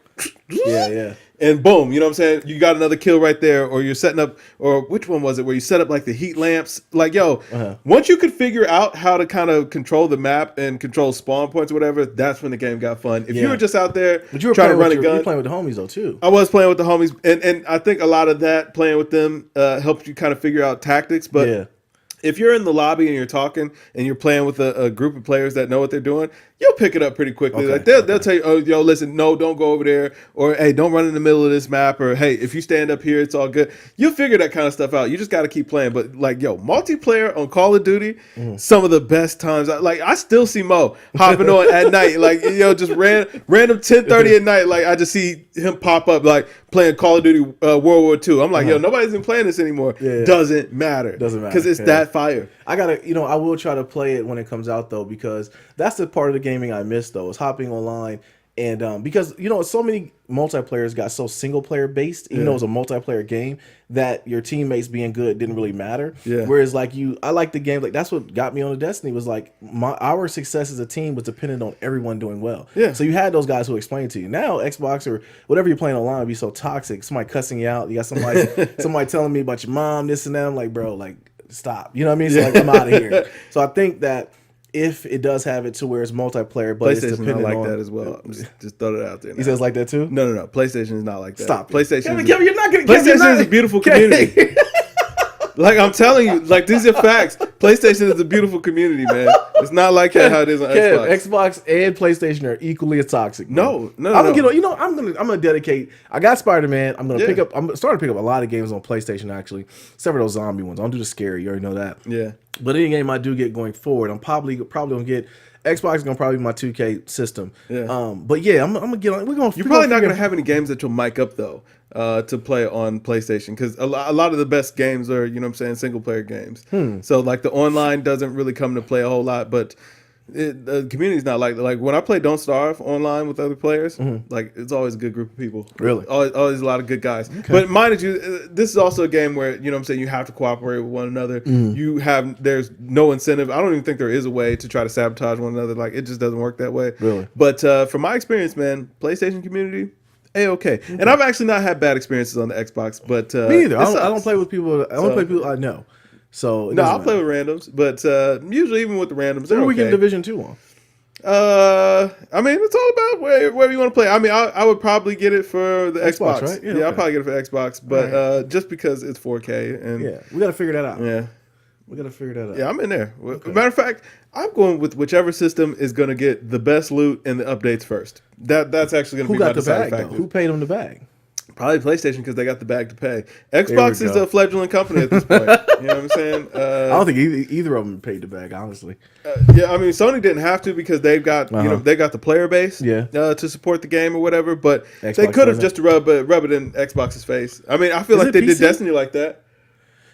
Yeah. And boom, you know what I'm saying? You got another kill right there, or you're setting up, or which one was it where you set up like the heat lamps? Like, once you could figure out how to kind of control the map and control spawn points or whatever, that's when the game got fun. If you were just out there trying to run a gun. You were playing with the homies though, too. I was playing with the homies, and I think a lot of that, playing with them, helped you kind of figure out tactics, but if you're in the lobby and you're talking and you're playing with a group of players that know what they're doing, you'll pick it up pretty quickly. Okay, like they'll tell you, oh, listen, no, don't go over there, or hey, don't run in the middle of this map, or hey, if you stand up here, it's all good. You'll figure that kind of stuff out. You just got to keep playing. But like, multiplayer on Call of Duty, some of the best times. Like I still see Mo hopping on at night, like just random 10:30 at night. Like I just see him pop up, like playing Call of Duty World War II. I'm like, nobody's even playing this anymore. Yeah. Doesn't matter because it's that fire. I gotta, I will try to play it when it comes out though, because that's the part of the gaming I miss though, is hopping online And because so many multiplayers got so single player based, even though it was a multiplayer game, that your teammates being good didn't really matter. Yeah. Whereas I like the game. Like that's what got me on the Destiny was like our success as a team was dependent on everyone doing well. Yeah. So you had those guys who explained to you. Now Xbox or whatever you're playing online would be so toxic. Somebody cussing you out. You got somebody telling me about your mom, this and that. I'm like, bro, like stop. You know what I mean? So like I'm out of here. So I think that if it does have it to where it's multiplayer, but it's dependent not like on that as well. Just throw it out there. He says like that too? No. PlayStation is not like that. Stop. PlayStation. Kevin, you're not gonna. PlayStation is a beautiful community. Like I'm telling you, like these are facts. PlayStation is a beautiful community, man. It's not like that how it is on Xbox. Xbox and PlayStation are equally as toxic. No. I'm gonna dedicate. I got Spider-Man. I'm gonna pick up. I'm starting to pick up a lot of games on PlayStation actually. Except for those zombie ones. I don't do the scary. You already know that. Yeah. But any game I do get going forward, I'm probably gonna get. Xbox is gonna probably be my 2K system. Yeah. But yeah, I'm gonna get on. You're probably not gonna have any games that you'll mic up though. To play on PlayStation because a lot of the best games are single player games. So like the online doesn't really come to play a whole lot, but the community's not like when I play Don't Starve online with other players, like it's always a good group of people. Really, always a lot of good guys. Okay. But mind you, this is also a game where you have to cooperate with one another. There's no incentive. I don't even think there is a way to try to sabotage one another. Like it just doesn't work that way. Really, but from my experience, man, PlayStation community. Okay. And I've actually not had bad experiences on the Xbox, but me either. I don't play with people. I don't play with people I know. So I'll play with randoms, but usually even with the randoms, they're okay. We get Division 2 on. I mean, it's all about where you want to play. I mean, I would probably get it for the Xbox, right? Yeah, I'll probably get it for Xbox, but just because it's 4K and we got to figure that out. Yeah. We got to figure that out. Yeah, I'm in there. Okay. Matter of fact, I'm going with whichever system is going to get the best loot and the updates first. That's actually going to be my deciding factor. Who paid them the bag? Probably PlayStation because they got the bag to pay. Xbox is a fledgling company at this point. You know what I'm saying? I don't think either of them paid the bag, honestly. Yeah, I mean Sony didn't have to because they've got they got the player base to support the game or whatever. But Xbox they could have just rub it in Xbox's face. I mean, I feel like they did Destiny like that.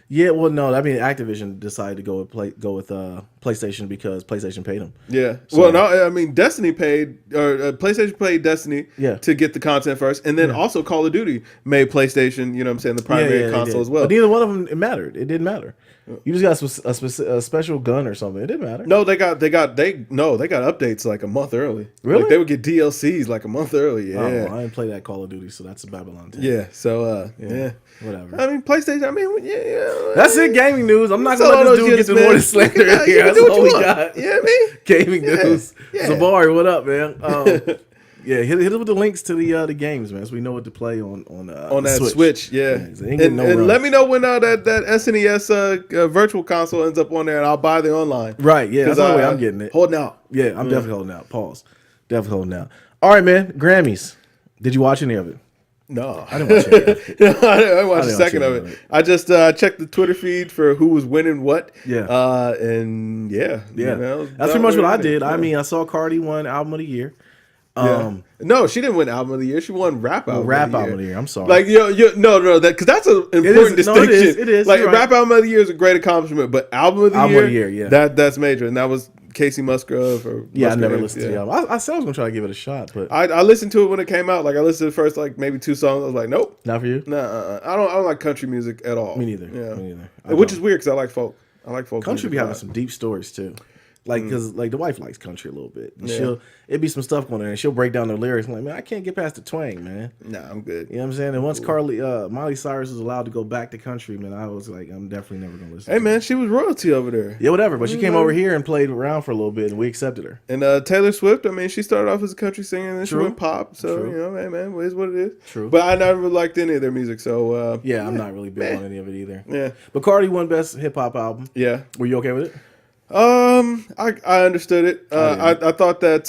Yeah, well, no, I mean Activision decided to go with PlayStation because PlayStation paid them. Yeah, so, well, no, I mean Destiny paid or PlayStation paid Destiny to get the content first, and then also Call of Duty made PlayStation, the primary console as well. But neither one of them mattered. It didn't matter. You just got a special gun or something. It didn't matter. No, they got updates like a month early. Really? Like they would get DLCs like a month early. Yeah, well, I didn't play that Call of Duty, so that's a Babylon 10. Yeah, so whatever. I mean PlayStation. I mean, that's it. Gaming news. I'm not gonna let this dude get the more slander here. That's all we got. Yeah, me. Gaming news. Zabari, what up, man? Yeah, hit it with the links to the games, man, so we know what to play on that Switch. Yeah, and let me know when that SNES virtual console ends up on there, and I'll buy the online. Right, yeah, that's the way I'm getting it. Holding out. Yeah, I'm definitely holding out. Pause. Definitely holding out. All right, man. Grammys. Did you watch any of it? No, I didn't watch any of it. I didn't watch a second of it. I just checked the Twitter feed for who was winning what. Yeah, and that's pretty much what I did. Yeah. I mean, I saw Cardi won Album of the Year. No, she didn't win Album of the Year. She won Rap Album. Album of the Year. I'm sorry. Like no, because that's an important distinction. No, it is. Like Rap Album of the Year is a great accomplishment, but Album of the Year, yeah, that's major, and that was Casey Musgrove. I never listened to the album. I said I was gonna try to give it a shot, but I listened to it when it came out. Like I listened to the first maybe 2 songs. I was like, nope, not for you. Nah, I don't like country music at all. Me neither. Yeah, me neither. Which is weird because I like folk. I like folk. Country be having some deep stories too. Like, because the wife likes country a little bit. And it'd be some stuff going on there, and she'll break down the lyrics. I'm like, man, I can't get past the twang, man. Nah, I'm good. You know what I'm saying? And once Miley Cyrus was allowed to go back to country, man, I was like, I'm definitely never going to listen to man, she was royalty over there. Yeah, whatever. But she came over here and played around for a little bit, and we accepted her. And Taylor Swift, I mean, she started off as a country singer, and then she went pop. So, hey, man, it is what it is. True. But I never liked any of their music, so... I'm not really big on any of it either. Yeah. But Cardi won Best Hip Hop Album. Yeah. Were you okay with it? I understood it. I thought that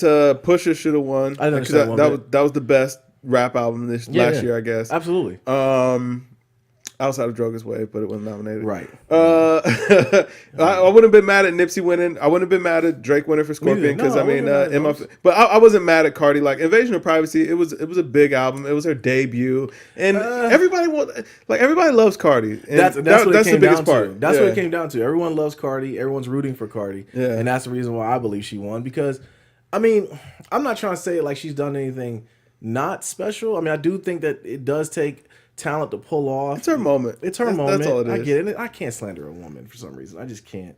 Pusha should have won. I didn't understand that was the best rap album last year, I guess. Absolutely. Outside of Droga's Way, but it wasn't nominated. Right. I wouldn't have been mad at Nipsey winning. I wouldn't have been mad at Drake winning for Scorpion because I wasn't mad at Cardi. Like Invasion of Privacy, it was a big album. It was her debut, and everybody loves Cardi. And that's the biggest part. That's what it came down to. Everyone loves Cardi. Everyone's rooting for Cardi, and that's the reason why I believe she won because. I mean, I'm not trying to say like she's done anything not special. I mean, I do think that it does take talent to pull off. It's her moment. It's her moment. That's all it is. I get it. I can't slander a woman for some reason. I just can't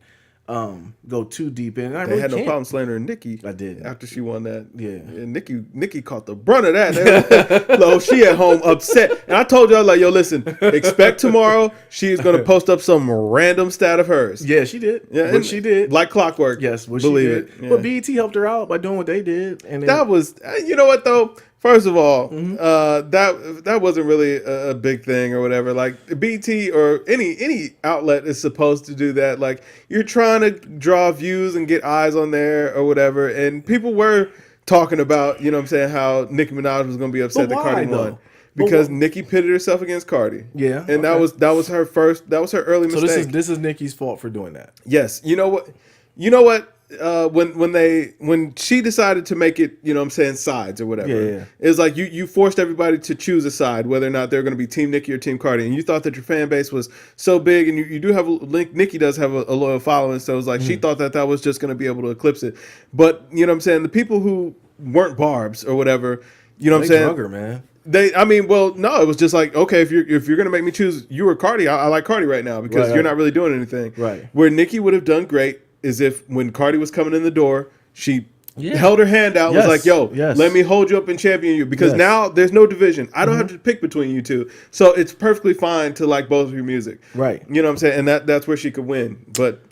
go too deep in. They had no problem slandering Nikki. I did after she won that. Yeah, and Nikki caught the brunt of that. She at home upset, and I told y'all like, yo, listen, expect tomorrow she is going to post up some random stat of hers. Yeah, she did. Yeah, what she did like clockwork. Yes, what believe she did. it. Yeah. But BET helped her out by doing what they did, and that was, you know what though. First of all, that wasn't really a big thing or whatever. Like BT or any outlet is supposed to do that. Like you're trying to draw views and get eyes on there or whatever. And people were talking about, you know what I'm saying, how Nicki Minaj was going to be upset that Cardi won. Because Nicki pitted herself against Cardi. Yeah. And that was her early mistake. So this is Nicki's fault for doing that. Yes. You know what? When she decided to make it, you know what I'm saying, sides or whatever, it's like you forced everybody to choose a side, whether or not they're going to be Team Nicki or Team Cardi, and you thought that your fan base was so big, and you do have Nicki does have a loyal following, so it's like she thought that was just going to be able to eclipse it. But you know what I'm saying, the people who weren't Barbs or whatever, you know what I'm saying, drug her, man. No, it was just like, okay, if you're gonna make me choose you or Cardi, I like Cardi right now because you're not really doing anything. Right. Where Nicki would have done great is if when Cardi was coming in the door, she held her hand out, was like, yo, let me hold you up and champion you. Because now there's no division. I don't have to pick between you two. So it's perfectly fine to like both of your music. Right. You know what I'm saying? And that's where she could win. But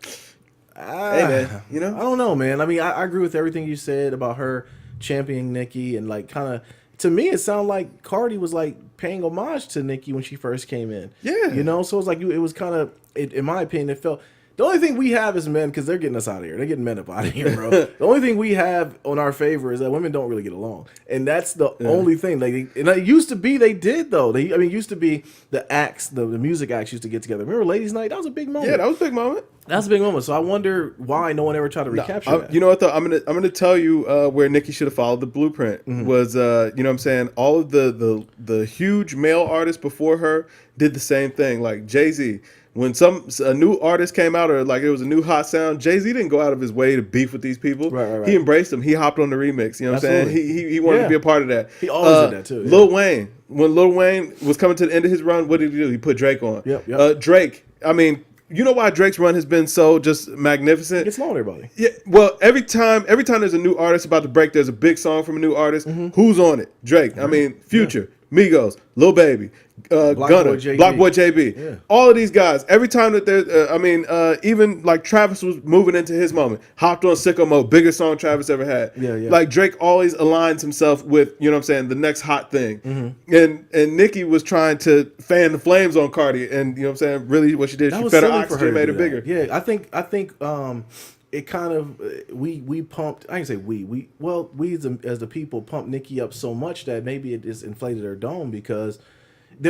hey man, you know? I don't know, man. I mean, I agree with everything you said about her championing Nicki, and like kind of, to me it sounded like Cardi was like paying homage to Nicki when she first came in. Yeah. You know, so it's like it was kind of, in my opinion, it felt. The only thing we have is men, because they're getting us out of here. They're getting men up out of here, bro. The only thing we have on our favor is that women don't really get along, and that's the only thing. Like, and it used to be they did though. It used to be the acts, the music acts used to get together. Remember Ladies' Night? That was a big moment. Yeah, that was a big moment. That's a big moment. So I wonder why no one ever tried to recapture that. You know what though? I'm gonna tell you where Nicki should have followed the blueprint was you know what I'm saying, all of the huge male artists before her did the same thing. Like Jay-Z. When a new artist came out or like it was a new hot sound, Jay-Z didn't go out of his way to beef with these people. Right. He embraced them. He hopped on the remix. You know what I'm saying? He wanted to be a part of that. He always did that too. Lil Wayne, when Lil Wayne was coming to the end of his run, what did he do? He put Drake on. Yep. Drake, I mean, you know why Drake's run has been so just magnificent? It's known everybody. Yeah. Well, every time there's a new artist about to break, there's a big song from a new artist. Who's on it? Drake. I mean, Future, Migos, Lil Baby, Gunna, Block Boy JB. Yeah. All of these guys. Every time that there's, even like Travis was moving into his moment, hopped on Sicko Mode, biggest song Travis ever had. Yeah. Like Drake always aligns himself with, you know what I'm saying, the next hot thing. And Nicki was trying to fan the flames on Cardi, and you know what I'm saying, really what she did, she fed her oxygen, made her bigger. Yeah, I think it kind of we pumped. I can say we as the people pumped Nicki up so much that maybe it just inflated her dome, because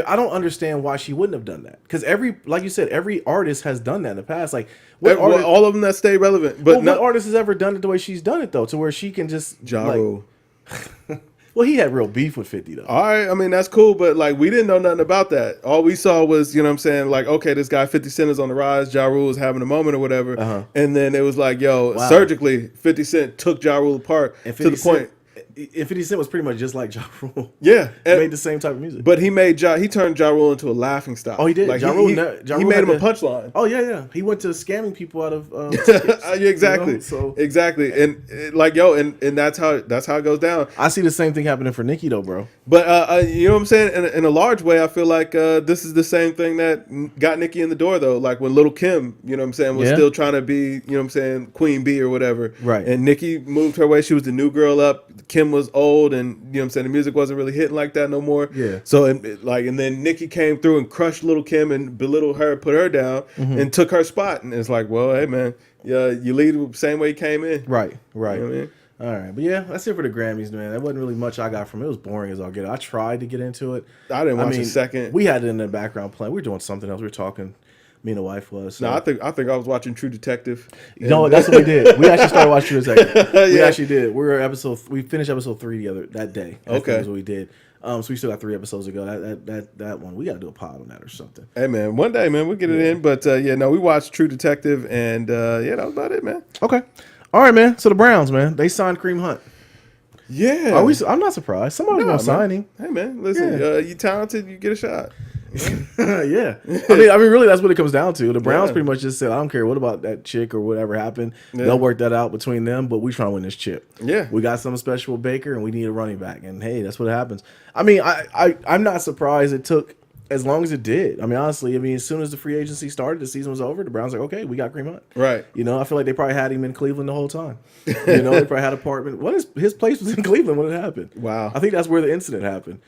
I don't understand why she wouldn't have done that, because like you said, every artist has done that in the past. Like all of them that stay relevant, but what artist has ever done it the way she's done it though, to where she can just Ja Rule. Well, he had real beef with 50 though. All right, I mean that's cool, but like we didn't know nothing about that. All we saw was, you know what I'm saying, like, okay, this guy 50 Cent is on the rise, Ja Rule is having a moment or whatever, and then it was like, surgically 50 Cent took Ja Rule apart to the point. And 50 Cent was pretty much just like Ja Rule. Yeah. He made the same type of music. But he turned Ja Rule into a laughing stock. Oh, he did. Like, he made him a punchline. Oh, yeah. He went to scamming people out of yeah, exactly. You know? Exactly. And and that's how it goes down. I see the same thing happening for Nicki though, bro. But you know what I'm saying? In a large way, I feel like this is the same thing that got Nicki in the door though. Like when Lil' Kim, you know what I'm saying, was still trying to be, you know what I'm saying, Queen Bee or whatever. Right. And Nicki moved her way. She was the new girl up. Kim was old, and you know what I'm saying, the music wasn't really hitting like that no more. Yeah. So and then Nicki came through and crushed Lil' Kim and belittled her, put her down, and took her spot. And it's like, well, hey man, you lead the same way you came in. Right. You know what I mean? All right, but yeah, that's it for the Grammys, man. That wasn't really much I got from it. It was boring as all get. I tried to get into it. I didn't watch a second. We had it in the background playing. We were doing something else. We were talking. Me and the wife was. So. No, I think I was watching True Detective. No, that's what we did. We actually started watching True Detective. We actually did. We finished episode 3 together that day. Okay, that's what we did. So we still got 3 episodes ago. That one, we got to do a pod on that or something. Hey man, one day, man, we'll get it in. But we watched True Detective, and that was about it, man. Okay. All right, man. So the Browns, man, they signed Kareem Hunt. Yeah. I'm not surprised. Somebody's gonna sign him. Hey man, listen, you talented, you get a shot. Yeah. I mean, really, that's what it comes down to. The Browns pretty much just said, I don't care what about that chick or whatever happened. Yeah. They'll work that out between them, but we trying to win this chip. Yeah. We got something special with Baker, and we need a running back. And hey, that's what happens. I mean, I'm not surprised it took as long as it did. I mean, honestly, as soon as the free agency started, the season was over, the Browns like, okay, we got Kareem Hunt. Right. I feel like they probably had him in Cleveland the whole time. They probably had an apartment. His place was in Cleveland when it happened. Wow. I think that's where the incident happened.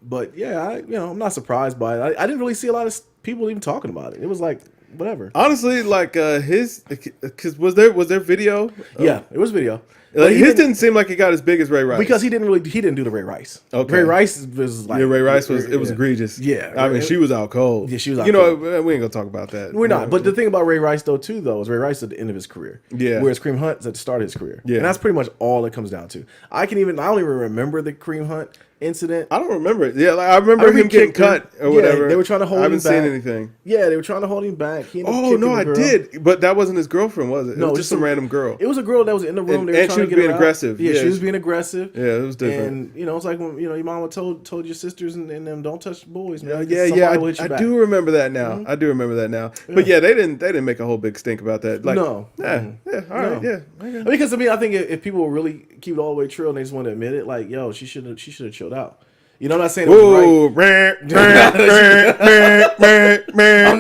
But yeah, I'm not surprised by it. I didn't really see a lot of people even talking about it. It was like whatever. Honestly, like because was there video? Yeah, it was video. Like, his didn't seem like it got as big as Ray Rice because he didn't do the Ray Rice. Okay. Ray Rice was like Ray Rice was egregious. Yeah, I mean she was out cold. Yeah, she was out cold. We ain't gonna talk about that. We're not. But the thing about Ray Rice though is Ray Rice at the end of his career. Yeah. Whereas Kareem Hunt's at the start of his career. Yeah. And that's pretty much all it comes down to. I don't even remember the Kareem Hunt incident. I don't remember it. Yeah, like I remember him getting cut or whatever. They were trying to hold him back. I haven't seen anything. Yeah, they were trying to hold him back. Oh no, I did, but that wasn't his girlfriend, was it? No, it was just some random girl. It was a girl that was in the room. And she was being aggressive. Yeah, she was being aggressive. Yeah, it was different. And it's like when your mama told your sisters and them don't touch boys, man. Yeah. I do remember that now. I do remember that now. But yeah, they didn't make a whole big stink about that. Like, no. Yeah. All right. Yeah. Okay. Because I think if people will really keep it all the way true and they just want to admit it, like, yo, she should have chilled out. I'm not saying it was right. I'm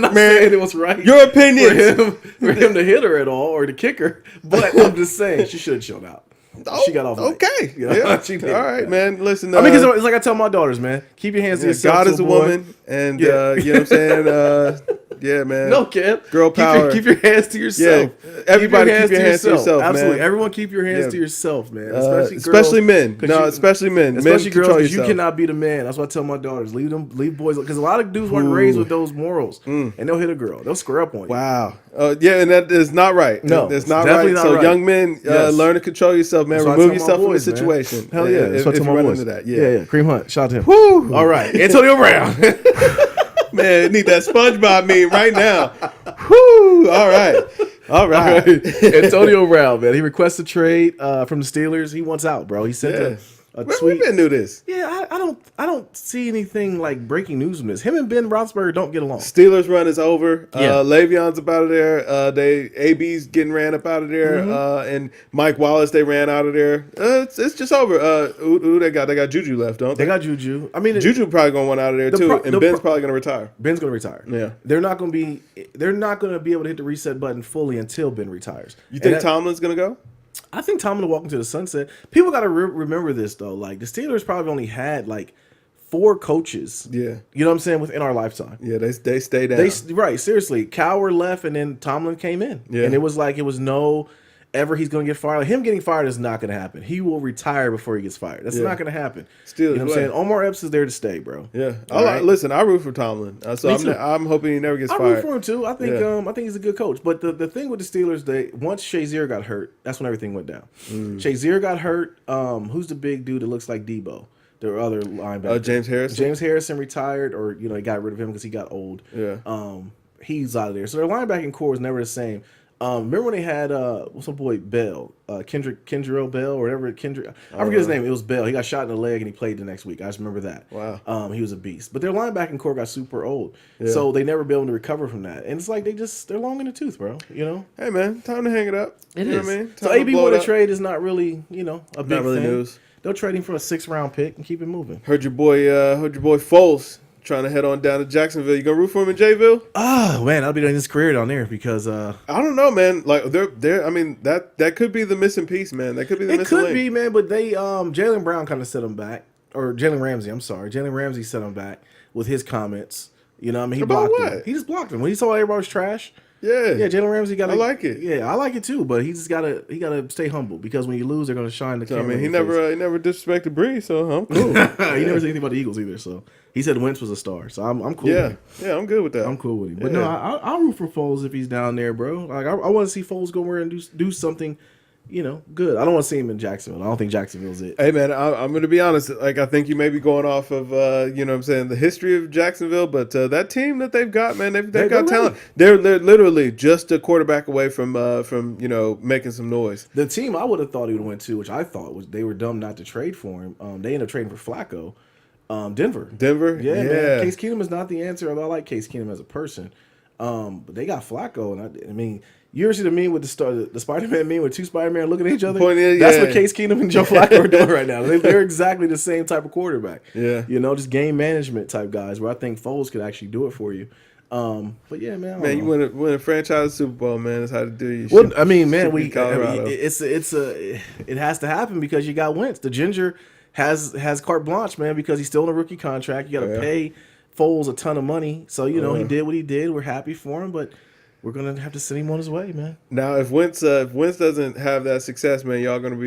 not saying it was right. Your opinion for him to hit her at all or to kick her, but I'm just saying she should have chilled out. She got off. Okay. Yeah. All right, man. Listen. Because it's like I tell my daughters, man. Keep your hands to yourself. God is a woman, and you know what I'm saying. Yeah, man. No, Kev. Girl power. Keep your hands to yourself. Yeah. Everybody keep your hands to yourself, Absolutely. man. Everyone keep your hands to yourself, man. Especially men. Especially men. Especially girls, because you cannot be the man. That's what I tell my daughters. Leave boys. Because a lot of dudes weren't raised with those morals. And they'll hit a girl. They'll square up on you. Wow. Yeah, and that is not right. No. It's not right. Not so right. young men, learn to control yourself, man. Remove yourself from the situation. Man. Hell yeah. If you run into that. Yeah. Kareem Hunt. Shout out to him. Woo. All right. Antonio Brown. Man, need that SpongeBob meme right now. Whoo! All right. Antonio Brown, man. He requests a trade from the Steelers. He wants out, bro. He sent a tweet. We've been through this. Yeah, I don't see anything like breaking news from this. Him and Ben Roethlisberger don't get along. Steelers run is over. Le'Veon's up out of there. AB's getting ran up out of there. And Mike Wallace, they ran out of there. It's just over. Who they got? They got Juju left, don't they? They got Juju. I mean, Juju probably gonna want out of there too. And Ben's probably gonna retire. Ben's gonna retire. Yeah, they're not gonna be able to hit the reset button fully until Ben retires. You think Tomlin's gonna go? I think Tomlin will walk into the sunset. People got to remember this though. Like the Steelers probably only had like 4 coaches. Yeah, you know what I'm saying, within our lifetime. Yeah, they stay down. Right, seriously. Cowher left, and then Tomlin came in. Yeah, and it was no ever he's going to get fired. Like, him getting fired is not going to happen. He will retire before he gets fired. That's not going to happen. Still, you know what I'm saying? Omar Epps is there to stay, bro. Yeah. Listen, I root for Tomlin, so I'm hoping he never gets fired. I root for him too. I think he's a good coach. But the thing with the Steelers, once Shazier got hurt, that's when everything went down. Shazier got hurt. Who's the big dude that looks like Debo? The other linebacker. James Harrison. James Harrison retired, or he got rid of him because he got old. Yeah. He's out of there. So their linebacking core was never the same. Remember when they had what's my boy Bell, Kendrell Bell or whatever, I forget his name. It was Bell. He got shot in the leg and he played the next week. I just remember that. Wow. He was a beast. But their linebacking core got super old, so they never be able to recover from that. And it's like they're long in the tooth, bro. Hey man, time to hang it up. It is. What I mean? So AB with a trade is not really a big not really thing. News. They'll trade him for a 6th-round pick and keep it moving. Heard your boy Foles trying to head on down to Jacksonville. You gonna root for him in Jayville? Oh man, I'll be doing his career down there because I don't know, man. Like they're I mean that could be the missing piece, man. That could be the missing link. It could be, man. But they Jalen Brown kind of set him back, or Jalen Ramsey. I'm sorry, Jalen Ramsey set him back with his comments. You know, what I mean, he blocked him. He just blocked him when he saw everybody was trash. Yeah, Jalen Ramsey got. I like it. Yeah, I like it too. But he gotta stay humble because when you lose, they're gonna shine the camera. I mean, he never disrespected Bree, so I'm cool. He never said anything about the Eagles either. So he said Wentz was a star. So I'm cool. Yeah, with him. Yeah, I'm good with that. I'm cool with him. But no, I'll root for Foles if he's down there, bro. Like I want to see Foles go where and do something good. I don't want to see him in Jacksonville. I don't think Jacksonville's it. Hey man, I'm going to be honest. Like I think you may be going off of the history of Jacksonville, but that team that they've got, man, they've got talent. They're literally just a quarterback away from making some noise. The team I would have thought he would have went to, which I thought was they were dumb not to trade for him. They ended up trading for Flacco. Denver. Yeah. Man. Case Keenum is not the answer. Although I like Case Keenum as a person. But they got Flacco, and I mean, you ever see the meme with the Spider-Man meme with two Spider-Man looking at each other? That's what Case Keenum and Joe Flacco are doing right now. They're exactly the same type of quarterback. Yeah. Just game management type guys where I think Foles could actually do it for you. But yeah, man. Man, you win a franchise Super Bowl, man. That's how to do your well, shit. I mean, man, it has to happen because you got Wentz. The Ginger has carte blanche, man, because he's still in a rookie contract. You got to pay Foles a ton of money. So, he did what he did. We're happy for him, but we're going to have to send him on his way, man. Now, if Wentz doesn't have that success, man, we're going to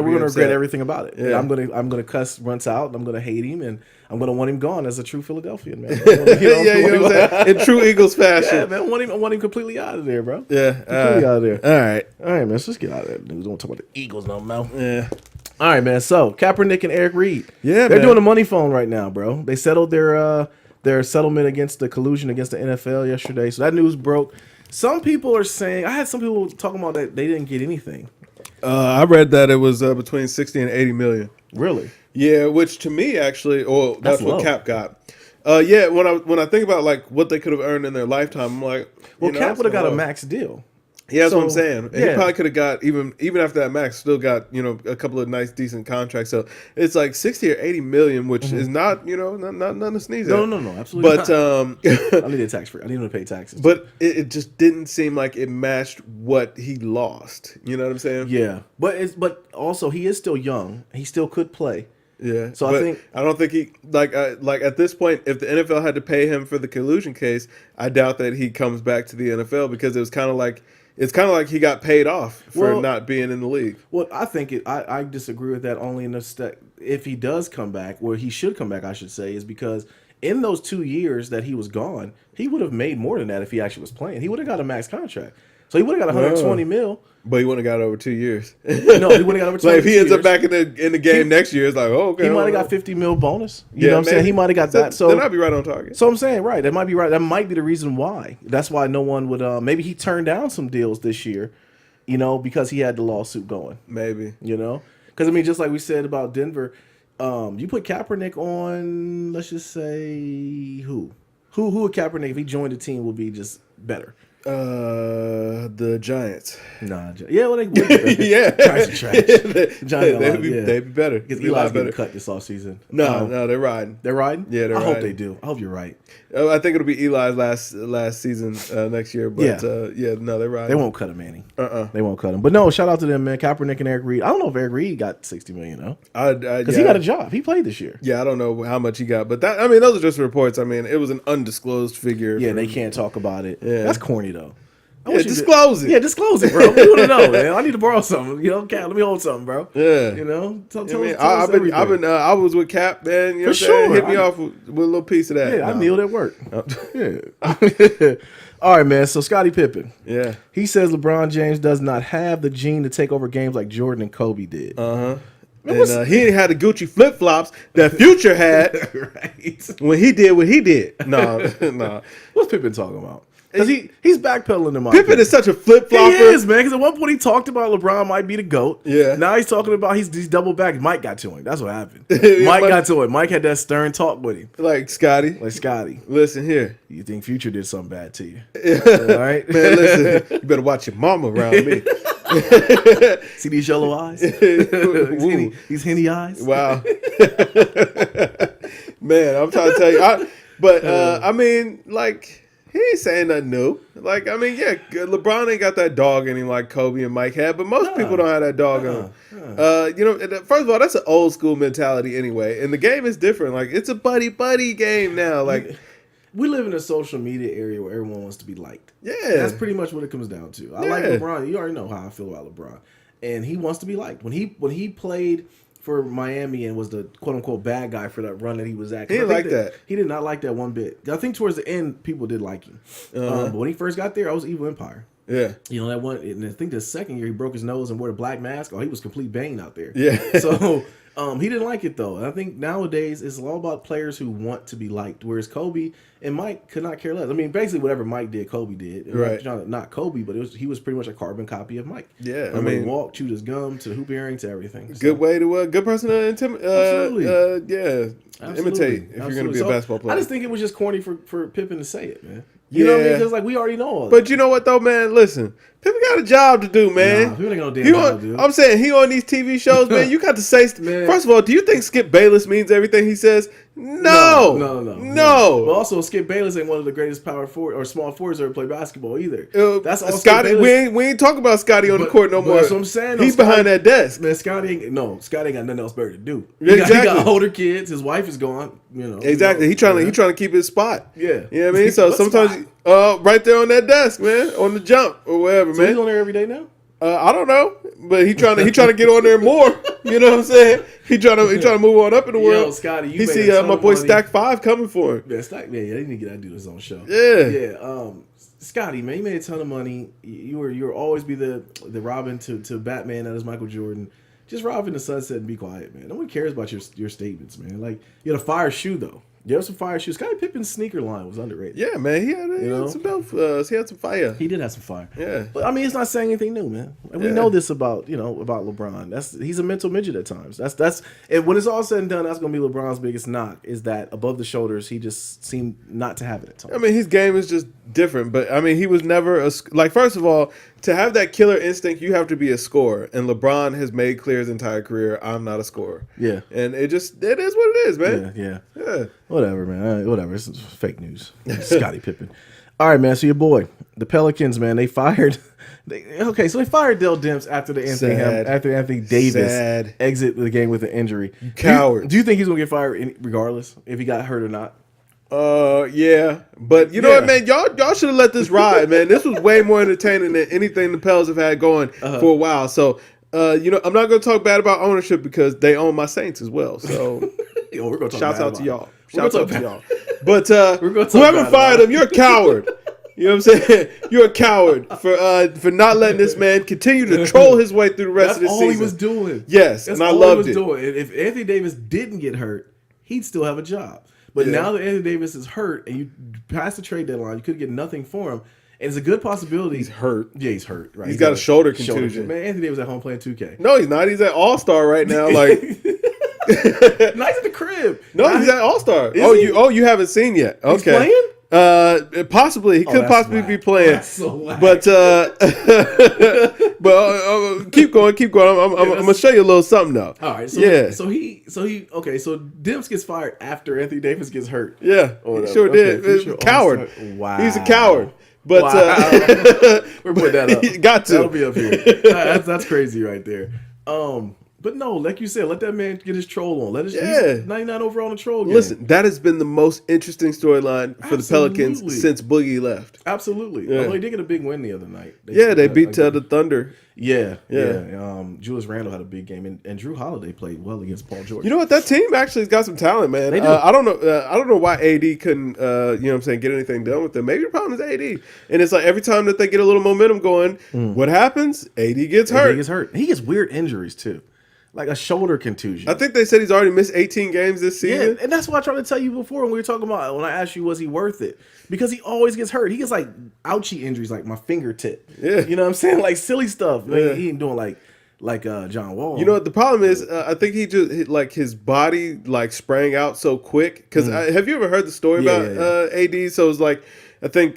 regret everything about it. Yeah. I'm going to cuss Wentz out, and I'm going to hate him, and I'm going to want him gone as a true Philadelphian, man. What I'm saying? In true Eagles fashion. Yeah, man, I want him completely out of there, bro. Yeah. Completely out of there. All right, man, let's just get out of there. We don't talk about the Eagles no more. Yeah. All right, man. So Kaepernick and Eric Reed. Yeah, they're doing a money phone right now, bro. They settled their settlement against the collusion against the NFL yesterday. So that news broke. Some people are saying, I had some people talking about that they didn't get anything. I read that it was between 60 and 80 million. Really? Yeah, which to me actually, that's what low. Cap got. Yeah, when I think about like what they could have earned in their lifetime, I'm like, Cap would have got a max deal. Yeah, that's what I'm saying. And he probably could have got even after that max, still got a couple of nice, decent contracts. So it's like 60 or 80 million, which is not nothing to sneeze at. No, absolutely. But I need a tax free. I need him to pay taxes. But it just didn't seem like it matched what he lost. You know what I'm saying? Yeah, but also he is still young. He still could play. Yeah. So I don't think he like at this point, if the NFL had to pay him for the collusion case, I doubt that he comes back to the NFL because it was kind of like. It's kind of like he got paid off for not being in the league. Well, I think I disagree with that only in the if he does come back, where he should come back, I should say, is because in those 2 years that he was gone, he would have made more than that if he actually was playing. He would have got a max contract. So he would have got 120 mil. But he wouldn't have got it over 2 years. No, he wouldn't have got over 2 years. Like if he ends up back in the game next year, it's like, okay. He might have got 50 mil bonus. You know what I'm saying? He might have got that. So then I'd be right on target. So I'm saying, right. That might be right. That might be the reason why. That's why no one would maybe he turned down some deals this year, because he had the lawsuit going. Maybe. Because I mean, just like we said about Denver, you put Kaepernick on, let's just say who would Kaepernick, if he joined the team, would be just better? The Giants. Nah, well, they would be better. Yeah. Giants are trash. They'd be better. Because Eli's getting cut this offseason. No, they're riding. They're riding? Yeah, they're riding. I hope they do. I hope you're right. I think it'll be Eli's last season next year. But no, they're riding. They won't cut him, Manny. They won't cut him. But no, shout out to them, man. Kaepernick and Eric Reed. I don't know if Eric Reed got 60 million though. Because he got a job. He played this year. Yeah, I don't know how much he got, but those are just reports. I mean, it was an undisclosed figure. Yeah, they can't talk about it. Yeah. That's corny though. Disclose it. Yeah, disclose it, bro. We want to know, man. I need to borrow something. Cap, let me hold something, bro. Yeah. Tell us everything. I was with Cap, man. You know For sure. Hit me off with a little piece of that. Yeah, I kneeled at work. Yeah. All right, man. So Scottie Pippen. Yeah. He says LeBron James does not have the gene to take over games like Jordan and Kobe did. And he didn't have the Gucci flip flops that Future had when he did what he did. No. What's Pippen talking about? Because he's backpedaling in my Pippen is such a flip flopper. He is, man. Because at one point he talked about LeBron might be the GOAT. Yeah. Now he's talking about he's double back. Mike got to him. That's what happened. Mike got to him. Mike had that stern talk with him. Like Scotty. Listen here. You think Future did something bad to you? All right, man. Listen. You better watch your mama around me. See these yellow eyes? These henny eyes. Wow. Man, I'm trying to tell you. I mean, like. He ain't saying nothing new. Like, I mean, yeah, LeBron ain't got that dog in him like Kobe and Mike had, but most people don't have that dog in them. First of all, that's an old school mentality anyway, and the game is different. Like, it's a buddy game now. Like, we live in a social media area where everyone wants to be liked. Yeah, that's pretty much what it comes down to. I like LeBron. You already know how I feel about LeBron, and he wants to be liked. When he played for Miami and was the quote-unquote bad guy for that run that he was at. He didn't like that. He did not like that one bit. I think towards the end, people did like him. But when he first got there, I was Evil Empire. Yeah. You know, that one, and I think the second year he broke his nose and wore a black mask. Oh, he was complete Bane out there. Yeah. So he didn't like it though. And I think nowadays it's all about players who want to be liked. Whereas Kobe and Mike could not care less. I mean, basically whatever Mike did, Kobe did. Right. Not Kobe, but he was pretty much a carbon copy of Mike. Yeah. I mean, walk, chewed his gum, to the hoop earring, to everything. Good way to good person to Absolutely. imitate if you're going to be a basketball player. I just think it was just corny for Pippen to say it, man. You know what I mean? Because like we already know all that. But you know what though, man? Listen, Pippen got a job to do, man. Nah, Pippen ain't got no damn job to do. I'm saying he on these TV shows, man. You got to say. First of all, do you think Skip Bayless means everything he says? No. But also, Skip Bayless ain't one of the greatest power forward or small forwards ever play basketball either. That's all. Scotty. We ain't talking about Scotty on the court no more. That's what I'm saying. He's behind that desk. Man, Scotty ain't got nothing else better to do. Exactly. He got older kids. His wife is gone. You know. Exactly. He trying to keep his spot. Yeah. You know what I mean? So sometimes right there on that desk, man, on the jump or whatever, man. He's on there every day now. I don't know, but he trying to get on there more. You know what I'm saying? He trying to move on up in the world. Yo, Scotty, he see my boy Stack 5 coming for him. Yeah, Stack. Yeah, they need to get that dude his own show. Yeah. Scotty, man, you made a ton of money. You were always be the Robin to Batman that is Michael Jordan. Just rob in the sunset and be quiet, man. No one cares about your statements, man. Like you had a fire shoe though. You have some fire shoes. Scottie Pippen's sneaker line was underrated. Yeah, man. He had some dope. He had some fire. He did have some fire. Yeah. But I mean, it's not saying anything new, man. And we know this about LeBron. He's a mental midget at times. And when it's all said and done, that's gonna be LeBron's biggest knock is that above the shoulders, he just seemed not to have it at times. I mean, his game is just different. But I mean, he was never first of all, to have that killer instinct, you have to be a scorer. And LeBron has made clear his entire career, I'm not a scorer. Yeah. And it is what it is, man. Yeah. Whatever, man. Whatever. It's fake news. Scottie Pippen. All right, man. So your boy, the Pelicans, man, they fired. They fired Dell Demps after Anthony Davis exit the game with an injury. You coward. Do you think he's gonna get fired regardless if he got hurt or not? Yeah, but you know what, man? Y'all should have let this ride, man. This was way more entertaining than anything the Pels have had going for a while. So, I'm not going to talk bad about ownership because they own my Saints as well. So, we're gonna talk shouts out to y'all. Shouts out to y'all. But whoever fired him, you're a coward. You know what I'm saying? You're a coward for not letting this man continue to troll his way through the rest of the season. That's all he was doing. Yes, that's and I all loved he was it. Doing. If Anthony Davis didn't get hurt, he'd still have a job. But now that Anthony Davis is hurt and you pass the trade deadline, you could get nothing for him. And it's a good possibility. He's hurt. Yeah, he's hurt. Right, he's got a shoulder contusion. Man, Anthony Davis at home playing 2K. No, he's not. He's at All-Star right now. Like, no, he's at the crib. No, he's at All-Star. You haven't seen yet. Okay. He's playing? Possibly he could possibly be playing. That's so whack. But keep going. I'm gonna show you a little something though. All right. So Demps gets fired after Anthony Davis gets hurt. Yeah, he sure did. Coward. Wow. He's a coward. But we're putting that up. Got to. That'll be up here. That's crazy right there. But no, like you said, let that man get his troll on. He's 99 overall in the troll game. Listen, that has been the most interesting storyline for the Pelicans since Boogie left. Absolutely. Yeah. They did get a big win the other night. They beat the Thunder. Yeah. Julius Randle had a big game, and Drew Holiday played well against Paul George. You know what? That team actually has got some talent, man. They do. I don't know why AD couldn't, get anything done with them. Maybe the problem is AD. And it's like every time that they get a little momentum going, what happens? AD gets hurt. He gets weird injuries too. Like a shoulder contusion. I think they said he's already missed 18 games this season. Yeah, and that's what I tried to tell you before when we were talking about when I asked you was he worth it? Because he always gets hurt. He gets like ouchie injuries like my fingertip. Yeah. You know what I'm saying? Like silly stuff. Like, he ain't doing like John Wall. You know what the problem is? I think he just his body sprang out so quick. Because have you ever heard the story about AD? So it's like I think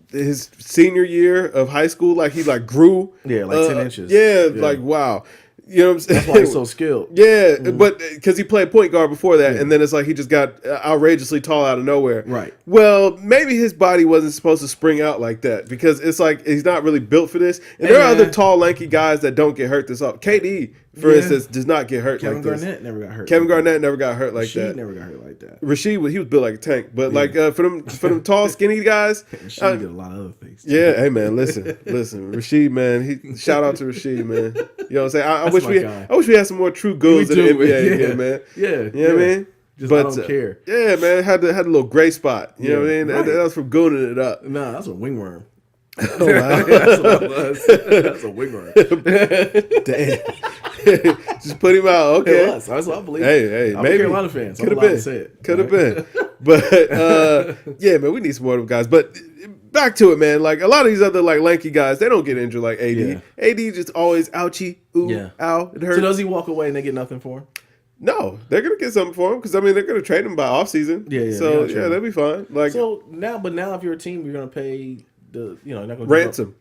his senior year of high school, he grew 10 inches. Like wow. You know what I'm saying? That's why he's so skilled. Yeah, but because he played point guard before that, and then it's like he just got outrageously tall out of nowhere. Right. Well, maybe his body wasn't supposed to spring out like that because it's like he's not really built for this. And there are other tall, lanky guys that don't get hurt this often. KD, for instance, does not get hurt like this. Garnett never got hurt. Kevin Garnett never got hurt like Rasheed that. never got hurt like that. Rasheed, he was built like a tank. But for them tall, skinny guys. Rasheed did a lot of other things. Yeah, hey man, listen. Rasheed, man. Shout out to Rasheed, man. You know what I'm saying? I wish we had some more true goons in the NBA here, man. Yeah. You know what I mean? I don't care. Yeah, man. Had a little gray spot. You know what I mean? That was from gooning it up. Nah, that's a wingworm. Oh, wow. That's what I was. That's a wing run. Damn. Just put him out. Okay. It was. That's what I believe. Hey, I'm maybe. a Carolina fan. So Could I'm have allowed to been. say it. Could have been. But yeah, man, we need some more of them guys. But back to it, man. Like a lot of these other like lanky guys, they don't get injured like AD. Yeah. AD just always ouchie, ooh, ow, it hurts. So does he walk away and they get nothing for him? No, they're gonna get something for him because I mean they're gonna trade him by offseason. Yeah. So yeah, they'll be fine. Like now if you're a team, you're gonna pay the not gonna ransom.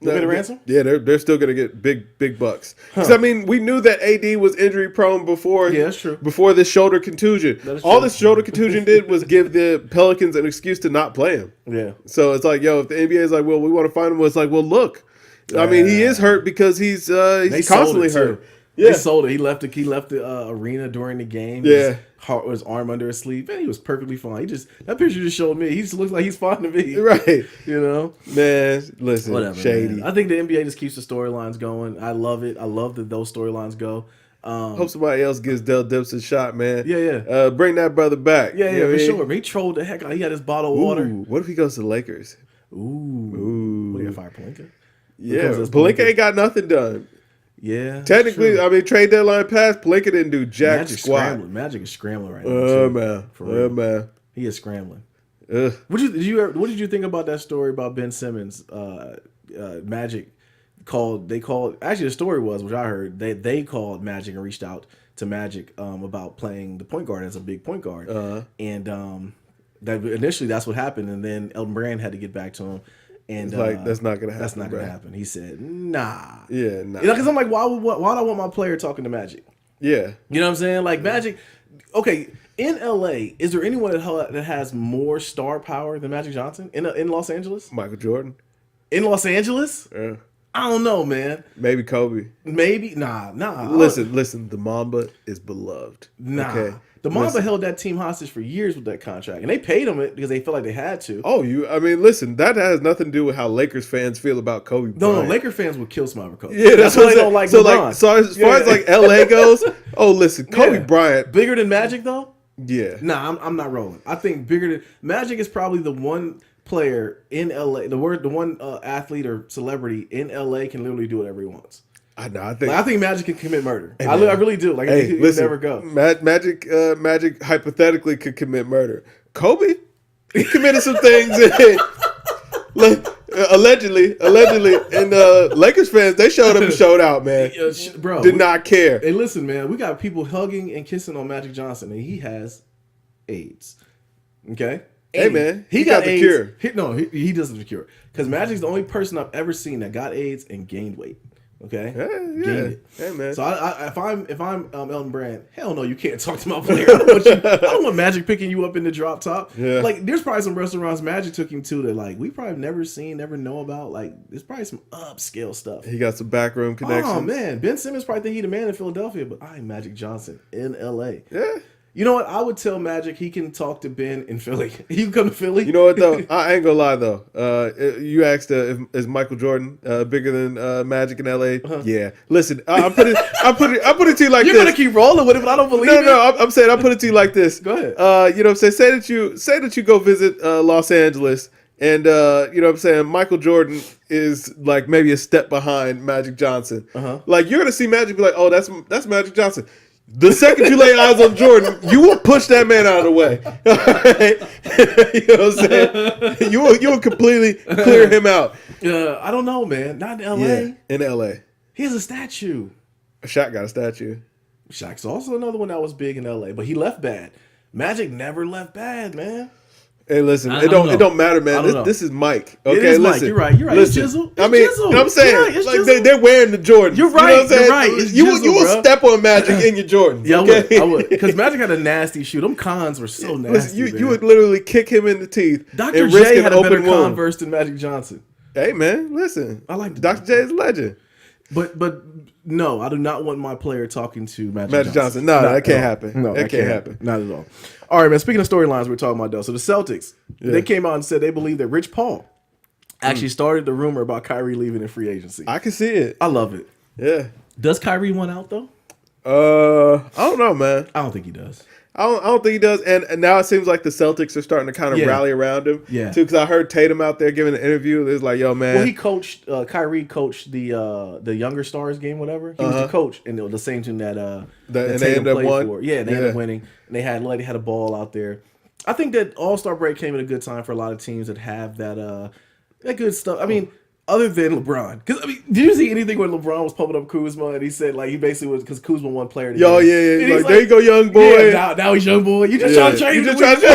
You pay the ransom? Yeah, they're still gonna get big bucks. Because I mean, we knew that AD was injury prone before. Yeah, that's true. Before this shoulder contusion, all this shoulder contusion did was give the Pelicans an excuse to not play him. Yeah. So it's like, yo, if the NBA is like, well, we want to find him, well, it's like, well, look, I mean, he is hurt because he's constantly hurt. Yeah. They sold it. He left the arena during the game. Yeah. His arm under his sleeve. Man, he was perfectly fine. That picture just showed me. He just looks like he's fine to me. Right. You know? Man, listen, whatever, shady. Man. I think the NBA just keeps the storylines going. I love it. I love that those storylines go. Hope somebody else gives Del Dips a shot, man. Yeah. Bring that brother back. Yeah, for sure. He trolled the heck out. He had his bottle of water. What if he goes to the Lakers? Ooh. What, are you gonna fire Pelinka? Yeah, Pelinka ain't got nothing done. Yeah. Technically, I mean, trade deadline passed, Pelinka didn't do jack squat. Magic is scrambling right now. Man. For real. Man. He is scrambling. What did you think about that story about Ben Simmons? Magic actually the story was, which I heard, they called Magic and reached out to Magic about playing the point guard as a big point guard. And that initially that's what happened, and then Elton Brand had to get back to him. And like, that's not gonna happen. That's not gonna happen. He said, "Nah." Yeah, nah. Because I'm like, why would I want my player talking to Magic? Yeah. You know what I'm saying? Like Magic. Okay, in LA, is there anyone that has more star power than Magic Johnson in Los Angeles? Michael Jordan. In Los Angeles? Yeah. I don't know, man. Maybe Kobe. Maybe nah. Listen. The Mamba is beloved. Nah. Okay? The Mamba held that team hostage for years with that contract, and they paid him it because they felt like they had to. Oh, listen, that has nothing to do with how Lakers fans feel about Kobe Bryant. No, Laker fans would kill somebody for Kobe. Yeah, that's why they don't like LeBron. So as far as like LA goes, listen, Kobe Bryant bigger than Magic though. Yeah. Nah, I'm not rolling. I think bigger than Magic is probably the one player in LA. The one athlete or celebrity in LA can literally do whatever he wants. I know. I think Magic can commit murder. Hey, I really do. Like, he listen, never go. Magic hypothetically could commit murder. Kobe, he committed some things. Allegedly, and Lakers fans, they showed up and showed out, man. Bro, did not care. Hey, listen, man, we got people hugging and kissing on Magic Johnson, and he has AIDS. Okay. Hey, man, he got the AIDS. cure. He doesn't have the cure because Magic's the only person I've ever seen that got AIDS and gained weight. Okay. Yeah. Gained it. Hey, man. So if I'm Elton Brand, hell no, you can't talk to my player. I don't want Magic picking you up in the drop top. Yeah. Like, there's probably some restaurants Magic took him to that like we probably never seen, never know about. Like, there's probably some upscale stuff. He got some backroom connections. Oh man, Ben Simmons probably think he the man in Philadelphia, but I'm Magic Johnson in LA. Yeah. You know what? I would tell Magic he can talk to Ben in Philly. He can come to Philly. You know what though? I ain't gonna lie though. You asked is Michael Jordan bigger than Magic in LA? Yeah. Listen, I put it to you like You're this. Gonna keep rolling with it, but I don't believe it. No. I'm saying I put it to you like this. Go ahead. You know what I'm saying? Say that you go visit Los Angeles, and you know what I'm saying? Michael Jordan is like maybe a step behind Magic Johnson. Like you're gonna see Magic be like, oh, that's Magic Johnson. The second you lay eyes on Jordan, you will push that man out of the way. You know what I'm saying? You will completely clear him out. I don't know, man. Not in LA. Yeah, in LA. He has a statue. Shaq got a statue. Shaq's also another one that was big in LA, but he left bad. Magic never left bad, man. Hey, listen, it don't matter, man. This is Mike. Okay, it is listen. Mike. You're right. It's Jizzle. I mean, you know what I'm saying? It's like Jizzle. they're wearing the Jordans. You're right. You know what I'm saying? You're right. It's you Jizzle, will step on Magic in your Jordans. Yeah, okay? I would. Because Magic had a nasty shoe. Them cons were so nasty. Listen, you would literally kick him in the teeth. Dr. And risk J an had a better open wound. Converse than Magic Johnson. Hey, man, listen. I like Dr. J is a legend. But no, I do not want my player talking to Magic Johnson. No, that can't happen. No, that can't happen. Not at all. All right, man. Speaking of storylines, we're talking about though. So the Celtics, they came out and said they believe that Rich Paul actually started the rumor about Kyrie leaving in free agency. I can see it. I love it. Yeah. Does Kyrie want out though? I don't know, man. I don't think he does. I don't think he does, and now it seems like the Celtics are starting to kind of rally around him. Yeah, too. Because I heard Tatum out there giving an interview. It's like, yo, man. Well, he coached. Kyrie coached the Younger Stars game, whatever. He was the coach, and it was the same team that Tatum played for. Yeah, they ended up winning, and they had a ball out there. I think that All-Star break came at a good time for a lot of teams that have that good stuff. I mean, other than LeBron, because I mean, did you see anything when LeBron was pumping up Kuzma and he said like he basically was because Kuzma won player of the game. Like, there you go, young boy. Yeah, now he's young boy. You just trying to trade him. You just trying to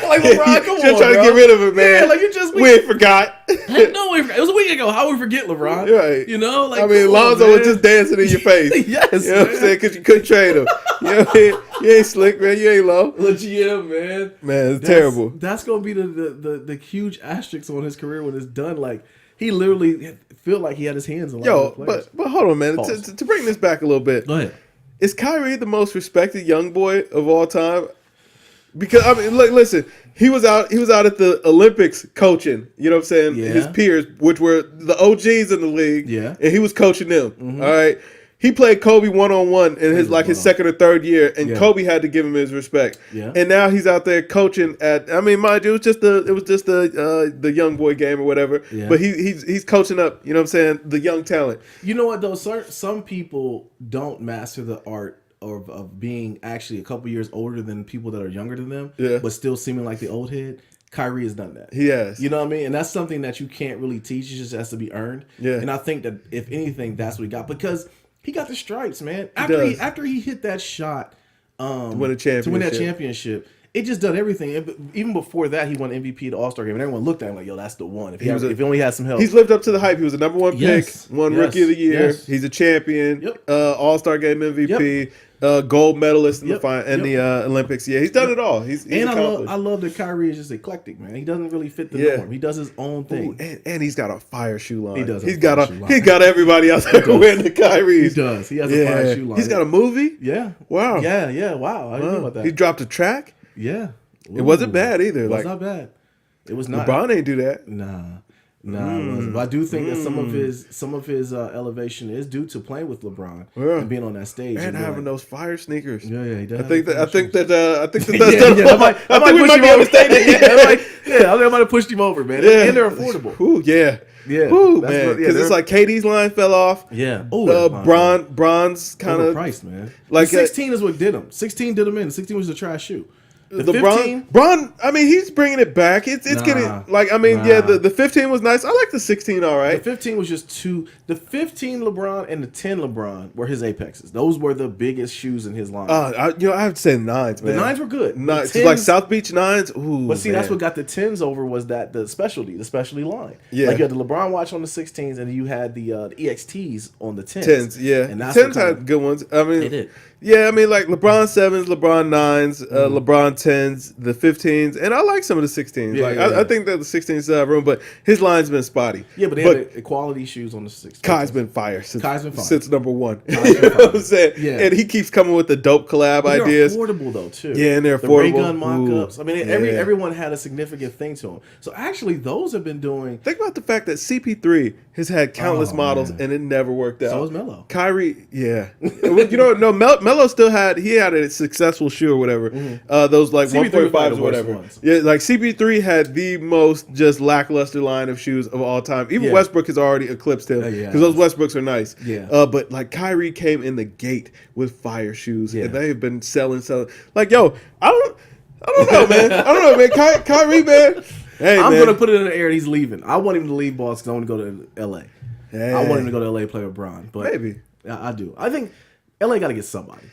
like LeBron. Come on, just trying to get rid of it, man. Yeah, like you just we ain't forgot. No, it was a week ago. How we forget LeBron? Right. You know, like I mean, Lonzo was just dancing in your face. Yes, you know what I'm saying? Because you couldn't trade him. You ain't slick, man. You ain't low. Yeah, man. Man, it's terrible. That's gonna be the huge asterisk on his career when it's done. Like he literally feel like he had his hands in a lot of players. But hold on, man. To bring this back a little bit. Go ahead. Is Kyrie the most respected young boy of all time? Because I mean, look, listen, he was out at the Olympics coaching. You know what I'm saying? Yeah. His peers, which were the OGs in the league. Yeah. And he was coaching them. Mm-hmm. All right. He played Kobe 1-on-1 in his second or third year, and Kobe had to give him his respect. Yeah. And now he's out there coaching at. I mean, mind you, it was just the young boy game or whatever. Yeah. But he's coaching up. You know what I'm saying? The young talent. You know what though? Some people don't master the art of being actually a couple years older than people that are younger than them. Yeah. But still seeming like the old head. Kyrie has done that. He has. You know what I mean? And that's something that you can't really teach. It just has to be earned. Yeah. And I think that if anything, that's what he got because. He got the stripes, man. After he hit that shot to win that championship, it just done everything. And even before that, he won MVP the All-Star game, and everyone looked at him like, "Yo, that's the one." If he only had some help, he's lived up to the hype. He was the number one pick, Rookie of the Year. Yes. He's a champion, Yep. All-Star game MVP, gold medalist in the Olympics. Yeah, he's done it all. He's I love that Kyrie is just eclectic, man. He doesn't really fit the norm. He does his own thing. Ooh, and he's got a fire shoe line. He does. He's got everybody out there wearing the Kyries. He does. He has a fire shoe line. He's got a movie. Yeah. Wow. Yeah. Wow. I didn't know about that. He dropped a track. Yeah. It wasn't bad either. It was not bad. It was not. LeBron ain't do that. Nah, it wasn't. But I do think that some of his elevation is due to playing with LeBron and being on that stage and having those fire sneakers. Yeah, he does. I think that's I might push him over. I might have pushed him over, man. Yeah. And they're affordable. Ooh, yeah. Yeah. Ooh, man. Because it's like KD's line fell off. Yeah. Bron's kind of priced, man. Like 16 is what did him. 16 did him in. 16 was a trash shoe. The 15, Bron, I mean, he's bringing it back. It's getting like, I mean, the 15 was nice. I like the 16, all right. The 15 was just two. The 15 LeBron and the 10 LeBron were his apexes. Those were the biggest shoes in his line. I have to say the 9s, man. The 9s were good. Nines, like South Beach 9s. Ooh, but see, that's what got the 10s over was that the specialty line. Yeah, like you had the LeBron watch on the 16s, and you had the EXTs on the 10s. 10s, yeah. And that's 10s had good ones. I mean, they did. Yeah, I mean, like LeBron 7s, LeBron 9s, LeBron 10s, the 15s, and I like some of the 16s. I think that the 16s still have room, but his line's been spotty. Yeah, but they had quality shoes on the 16s. Kai's been fire since number one. You know what I'm saying? Yeah. And he keeps coming with the dope collab ideas. They're affordable though too. Yeah, and they're the affordable. Ray gun mock-ups. I mean, everyone had a significant thing to them. So actually, those have been doing. Think about the fact that CP3 has had countless models and it never worked out. So was Melo. Kyrie, yeah. Melo still had a successful shoe or whatever. Those like 1.5s or whatever. Yeah, like CP3 had the most just lackluster line of shoes of all time. Even Westbrook has already eclipsed him because those Westbrooks are nice. Yeah. But like Kyrie came in the gate with fire shoes and they've been selling. Like, yo, I don't know, man. I don't know, man. Kyrie, man. Hey, I'm going to put it in the air. He's leaving. I want him to leave Boston because I want to go to LA. Hey. I want him to go to LA play with Bron. But maybe. I do. I think LA got to get somebody.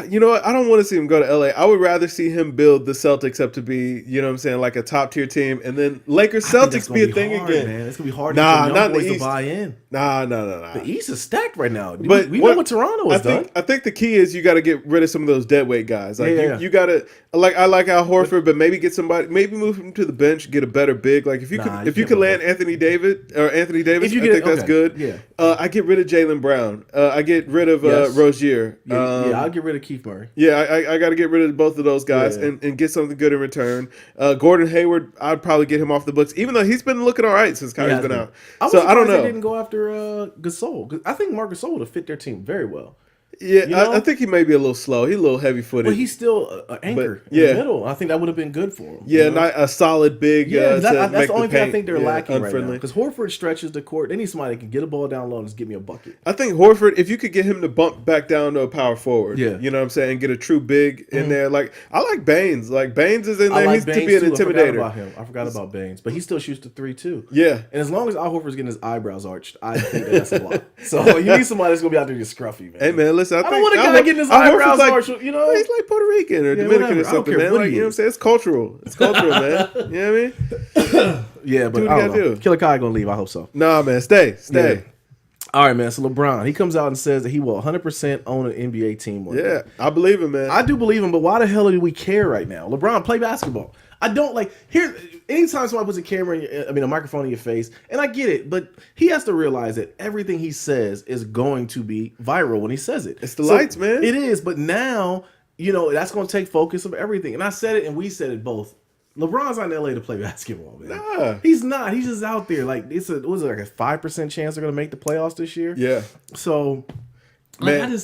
You know what? I don't want to see him go to LA. I would rather see him build the Celtics up to be, you know what I'm saying, like a top tier team, and then Lakers Celtics be a thing hard, again. Man. It's gonna be hard for young boys to buy in. Nah. The East is stacked right now. But we know what Toronto has done. I think the key is you got to get rid of some of those deadweight guys. Like you got to I like Al Horford, but maybe get somebody, maybe move him to the bench, get a better big. Like if you could land Anthony Davis, I think that's good. Yeah. I get rid of Jaylen Brown. I get rid of Rozier. I'll get rid of Keith Murray. Yeah, I got to get rid of both of those guys and get something good in return. Gordon Hayward, I'd probably get him off the books, even though he's been looking all right since Kyrie's been out. I don't know. They didn't go after Gasol. I think Marc Gasol would have fit their team very well. Yeah, You know? I think he may be a little slow. He's a little heavy footed. But he's still an anchor in the middle. I think that would have been good for him. Yeah, not a solid big. Yeah, that's the only thing I think they're lacking unfriendly. right now. Because Horford stretches the court. They need somebody that can get a ball down low and just give me a bucket. I think Horford, if you could get him to bump back down to a power forward, you know what I'm saying, get a true big in there. Like I like Baines. Like Baines is in there. He's to be an intimidator. I forgot about Baines, but he still shoots the 3 too. Yeah, and as long as Al Horford's getting his eyebrows arched, I think that's a block. So you need somebody that's gonna be out there just scruffy, man. Hey man, listen, I don't want a guy getting his eyebrows arched. You know, he's like Puerto Rican or Dominican or something, man. Like, you know what I'm saying? It's cultural. It's cultural, man. You know what I mean? Yeah, but I don't know. Killer Kai gonna leave. I hope so. Nah, man, stay. Yeah. All right, man. So LeBron, he comes out and says that he will 100% own an NBA team. Yeah, I believe him, man. I do believe him, but why the hell do we care right now? LeBron, play basketball. I don't like here. Anytime somebody puts a camera, a microphone in your face, and I get it, but he has to realize that everything he says is going to be viral when he says it. It's the lights, man. It is, but now that's going to take focus of everything. And I said it, and we said it both. LeBron's not in LA to play basketball, man. Nah. He's not. He's just out there. Like was it like a 5% chance they're going to make the playoffs this year? Yeah. So, man,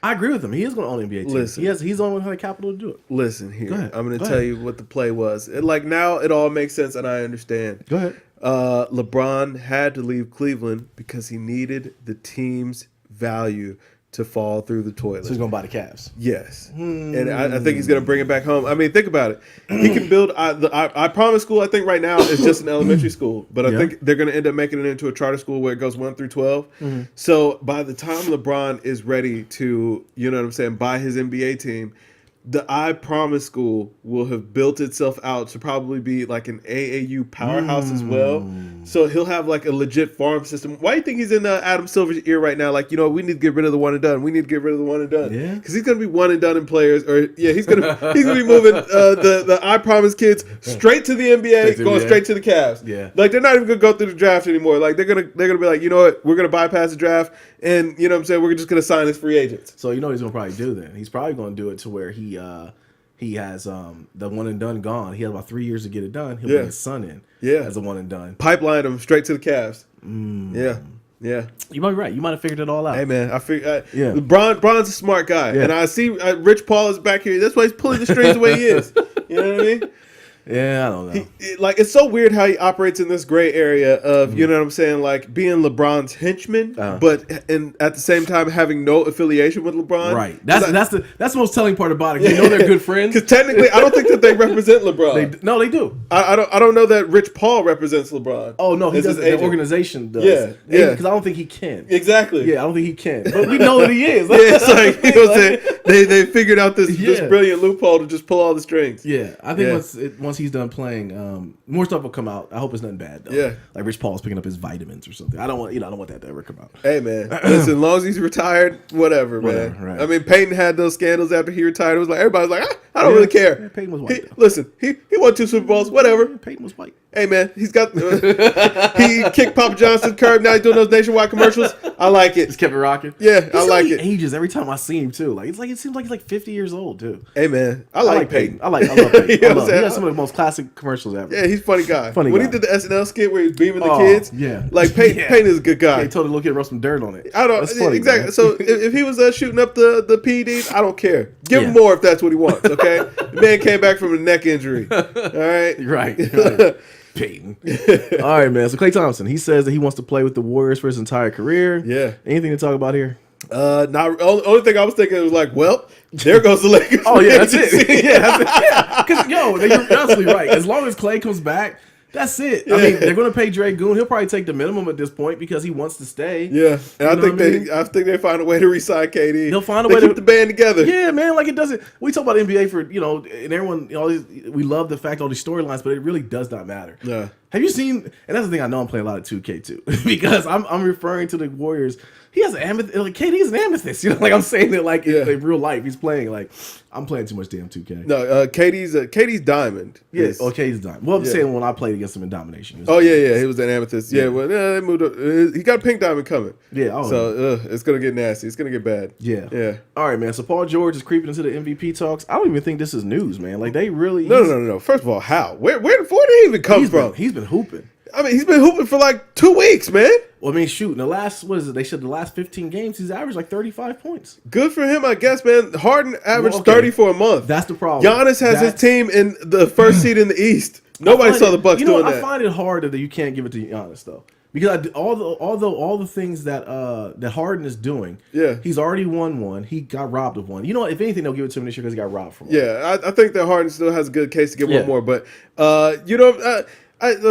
I agree with him. He is going to own the NBA team. Listen, he's the only one who had the capital to do it. Listen here. I'm going to tell you what the play was. Now it all makes sense and I understand. Go ahead. LeBron had to leave Cleveland because he needed the team's value to fall through the toilet. So he's going to buy the Cavs. Yes. And I think he's going to bring it back home. I mean, think about it. He can build I Promise School, I think right now is just an elementary school. But I think they're going to end up making it into a charter school where it goes 1 through 12. So by the time LeBron is ready to, you know what I'm saying, buy his NBA team, the I Promise School will have built itself out to probably be like an AAU powerhouse as well. So he'll have like a legit farm system. Why do you think he's in Adam Silver's ear right now? Like, we need to get rid of the one and done. We need to get rid of the one and done. Yeah. Because he's going to be one and done in players. Or he's going to be moving the I Promise kids straight to the NBA, going straight to the Cavs. Yeah. Like they're not even going to go through the draft anymore. Like they're gonna be like, you know what, we're going to bypass the draft, and you know what I'm saying, we're just going to sign as free agents. So you know what he's going to probably do then? He's probably going to do it to where he has the one and done gone. He has about 3 years to get it done. He'll bring his son in as a one and done. Pipeline him straight to the Cavs. Yeah. You might be right. You might have figured it all out. Hey man, Bron's a smart guy, and I see Rich Paul is back here. That's why he's pulling the strings the way he is. You know what I mean? Yeah, I don't know. It's so weird how he operates in this gray area of, you know what I'm saying, like being LeBron's henchman, but at the same time having no affiliation with LeBron. Right. That's the most telling part about it. You know they're good friends. Because technically, I don't think that they represent LeBron. They do. I don't know that Rich Paul represents LeBron. Oh no, he doesn't. The organization does. Yeah. Because I don't think he can. Exactly. Yeah, I don't think he can. But we know that he is. It's like, you know what I'm saying? They figured out this brilliant loophole to just pull all the strings. Yeah, I think once he's done playing, more stuff will come out. I hope it's nothing bad though. Yeah, like Rich Paul's picking up his vitamins or something. I don't want that to ever come out. Hey man, listen, as long as he's retired, whatever, man. Right. I mean, Peyton had those scandals after he retired. It was like everybody's like, I don't really care. Yeah, Peyton was white. Listen, he won 2 Super Bowls. Whatever. Peyton was white. Hey man, he's got he kicked Papa John's curb. Now he's doing those nationwide commercials. I like it. Just kept it rocking. Yeah, I like it. Ages every time I see him too. Like it seems like he's like 50 years old too. Hey man, I like Peyton. I love Peyton. He has some of the most classic commercials ever. Yeah, he's a funny guy. When he did the SNL skit where he's beaming the kids, like Peyton is a good guy. He told the little kid to rub some dirt on it. I don't funny, exactly. Man. So if he was shooting up the PEDs, I don't care. Give him more if that's what he wants. Okay, the man came back from a neck injury. All right, right. Peyton. All right, man. So Klay Thompson, he says that he wants to play with the Warriors for his entire career. Yeah. Anything to talk about here? Not only thing I was thinking was like, well, there goes the Lakers. Oh yeah, that's it. Yeah, because you're absolutely right. As long as Klay comes back, that's it. I mean, they're going to pay Dre Goon. He'll probably take the minimum at this point because he wants to stay. Yeah, and I think they find a way to re-sign KD. They'll find a way to keep the band together. Yeah, man. Like it doesn't. We talk about NBA for and everyone. We love the fact all these storylines, but it really does not matter. Yeah. Have you seen? And that's the thing. I know I'm playing a lot of 2K too because I'm referring to the Warriors. He has an amethyst. Like KD's an amethyst. Like I'm saying it like in real life. He's playing like I'm playing too much damn 2K. No, KD's diamond. Yeah, KD's diamond. Well, I'm saying when I played against him in domination. He was an amethyst. Yeah, well, they moved up. He got a pink diamond coming. Yeah. So it's gonna get nasty. It's gonna get bad. Yeah. All right, man. So Paul George is creeping into the MVP talks. I don't even think this is news, man. Like they really. No. First of all, how? Where did he even come from? He's been hooping. I mean, he's been hooping for like 2 weeks, man. Well, I mean, shoot, in the last, what is it? They said the last 15 games, he's averaged like 35 points. Good for him, I guess, man. Harden averaged 30 for a month. That's the problem. Giannis has his team in the first seed in the East. Nobody saw the Bucks doing that. I find it hard that you can't give it to Giannis, though. Because all the things that that Harden is doing, he's already won one. He got robbed of one. You know what? If anything, they'll give it to him this year because he got robbed from one. Yeah, I think that Harden still has a good case to get one more. But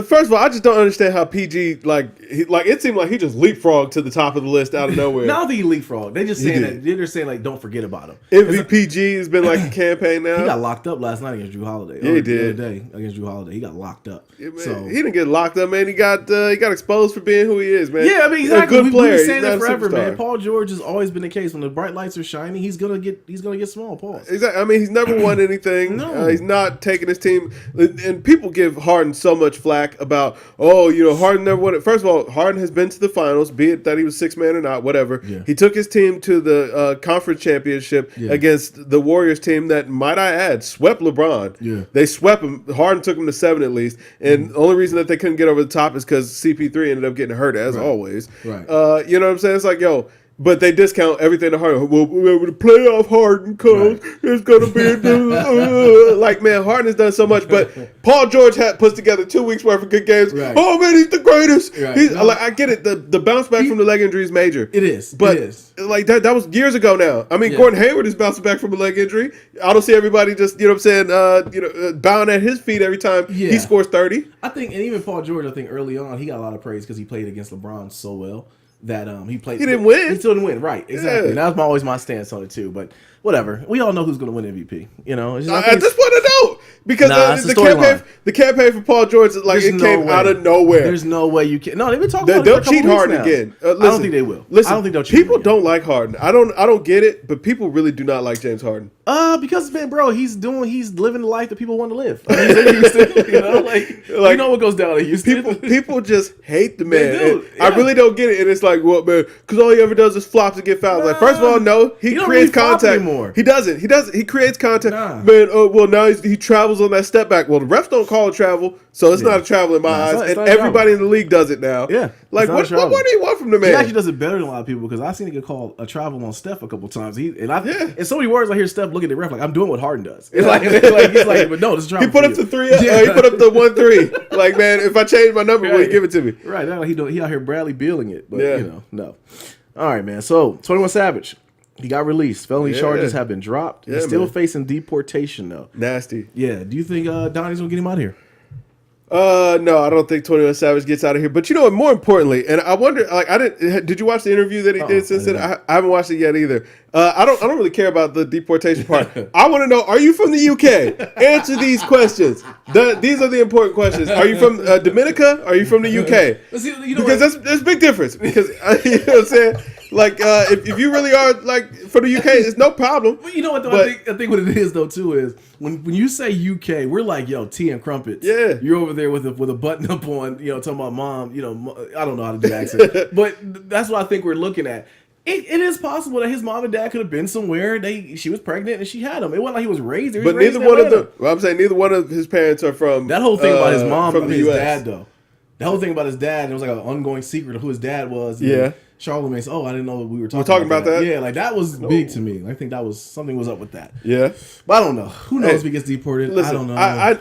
first of all, I just don't understand how PG it seemed like he just leapfrogged to the top of the list out of nowhere. No, I don't think he leapfrogged. They just saying that they're saying like don't forget about him. MVPG has been like a campaign now. He got locked up last night against Drew Holiday. Yeah, he did. The other day against Drew Holiday, he got locked up. Yeah, man, so he didn't get locked up, man. He got exposed for being who he is, man. Yeah, I mean, exactly. A good player. We've been saying that forever, superstar. man. Paul George has always been the case. When the bright lights are shining, he's gonna get small. Pause. Exactly. I mean, he's never won anything. No. He's not taking his team. And people give Harden so much flack about, Harden never won it. First of all, Harden has been to the finals, be it that he was 6-man or not, whatever. Yeah. He took his team to the conference championship against the Warriors team that, might I add, swept LeBron. Yeah. They swept him. Harden took him to 7 at least. And the only reason that they couldn't get over the top is because CP3 ended up getting hurt, as always. Right. You know what I'm saying? It's like, but they discount everything to Harden. Well, the playoff Harden comes, it's going to be like, man, Harden has done so much. But Paul George puts together 2 weeks worth of good games. Right. Oh, man, he's the greatest. Right. I get it. The bounce back from the leg injury is major. It is. But it is. like that was years ago now. I mean, Gordon Hayward is bouncing back from a leg injury. I don't see everybody just, bowing at his feet every time he scores 30. I think, and even Paul George, I think early on, he got a lot of praise because he played against LeBron so well. That he played. He didn't win. He still didn't win. Right. Exactly. And that was always my stance on it too. But whatever. We all know who's going to win MVP. I just want to know because the campaign for Paul George is like came out of nowhere. There's no way you can. No, they've been talking about they'll it for cheat Harden again. I don't think they will. Listen, I don't think they'll cheat. People don't like Harden. I don't get it, but people really do not like James Harden. Because man, bro, he's living the life that people want to live. I mean, he's in Houston, like you know what goes down in Houston. People just hate the man. Do, I really don't get it, and it's like, well, man, because all he ever does is flops and get fouled. Like, first of all, no, he creates really contact. Anymore. He doesn't. He creates contact. Man, well, now he travels on that step back. Well, the refs don't call it travel, so it's not a travel in my eyes, and everybody in the league does it now. Yeah, like what do you want from the man? He actually does it better than a lot of people because I've seen it get called a travel on Steph a couple times. In so many words, I hear Steph look at the ref like I'm doing what Harden does. It's like he's like, but no, this is travel. He put up the 3. He put up the 1-3. Like, man, if I change my number, will you give it to me? Right now, he out here Bradley Bealing it, but no. All right, man. So 21 Savage, he got released. Felony charges have been dropped. He's still facing deportation though. Nasty. Yeah. Do you think Donnie's gonna get him out of here? No, I don't think 21 Savage gets out of here. But you know what? More importantly, and I wonder, like, did you watch the interview that he did since then? I haven't watched it yet either. I don't really care about the deportation part. I want to know: are you from the UK? Answer these questions. These are the important questions. Are you from Dominica? Are you from the UK? Because there's a big difference. Because you know what I'm saying. Like, if you really are like from the UK, it's no problem. Well, you know what? Though, I think what it is though too is when you say UK, we're like tea and crumpets. Yeah, you're over there with a button up on, talking about mom. I don't know how to do the accent, but that's what I think we're looking at. It is possible that his mom and dad could have been somewhere. She was pregnant and she had him. It wasn't like he was raised there. But neither one of them. Well, I'm saying neither one of his parents are from that whole thing about his mom from the his US. dad though. The whole thing about his dad, it was like an ongoing secret of who his dad was. Yeah. Charlamagne said, I didn't know we were talking about that. Yeah, like that was big to me. I think that was something was up with that. Yeah, but I don't know. Who knows if he gets deported? Listen, I don't know.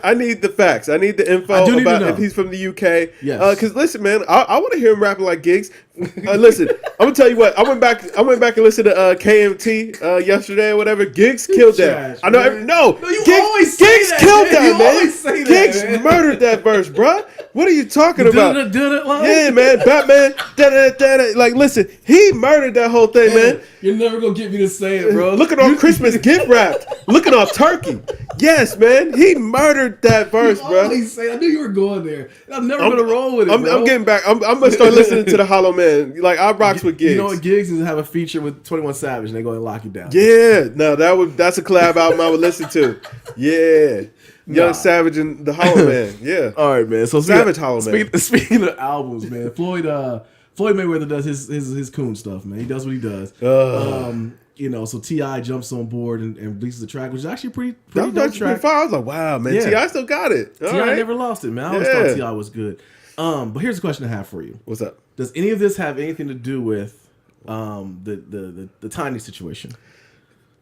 I need the facts. I need the info about if he's from the UK. Yes. Because listen, man, I want to hear him rapping like Giggs. Listen, I'm gonna tell you what. I went back and listened to KMT yesterday or whatever. Giggs killed that. I know. Giggs killed that, man. Giggs murdered that verse, bro. What are you talking about? Yeah, man. Batman. Like, listen, he murdered that whole thing, man. You're never gonna get me to say it, bro. Looking on Christmas gift wrapped. Looking on turkey. Yes, man. He murdered that verse, bro. I knew you were going there. I'm never gonna roll with it. I'm getting back. I'm gonna start listening to the Hollow Man. Like, I rocks with Giggs. You know what? Giggs is have a feature with 21 Savage, and they're gonna lock you down. Yeah, no, that's a collab album I would listen to. Yeah. Young Savage and the Hollow Man. Yeah. All right, man. So Savage Hollow Man. Speaking of albums, man, Floyd Mayweather does his coon stuff, man. He does what he does. So T.I. jumps on board and releases the track, which is actually pretty dope track. I was like, wow, man, T.I. still got it. T.I. never lost it, man. I always thought T.I. was good. But here's a question I have for you. What's up? Does any of this have anything to do with the Tiny situation?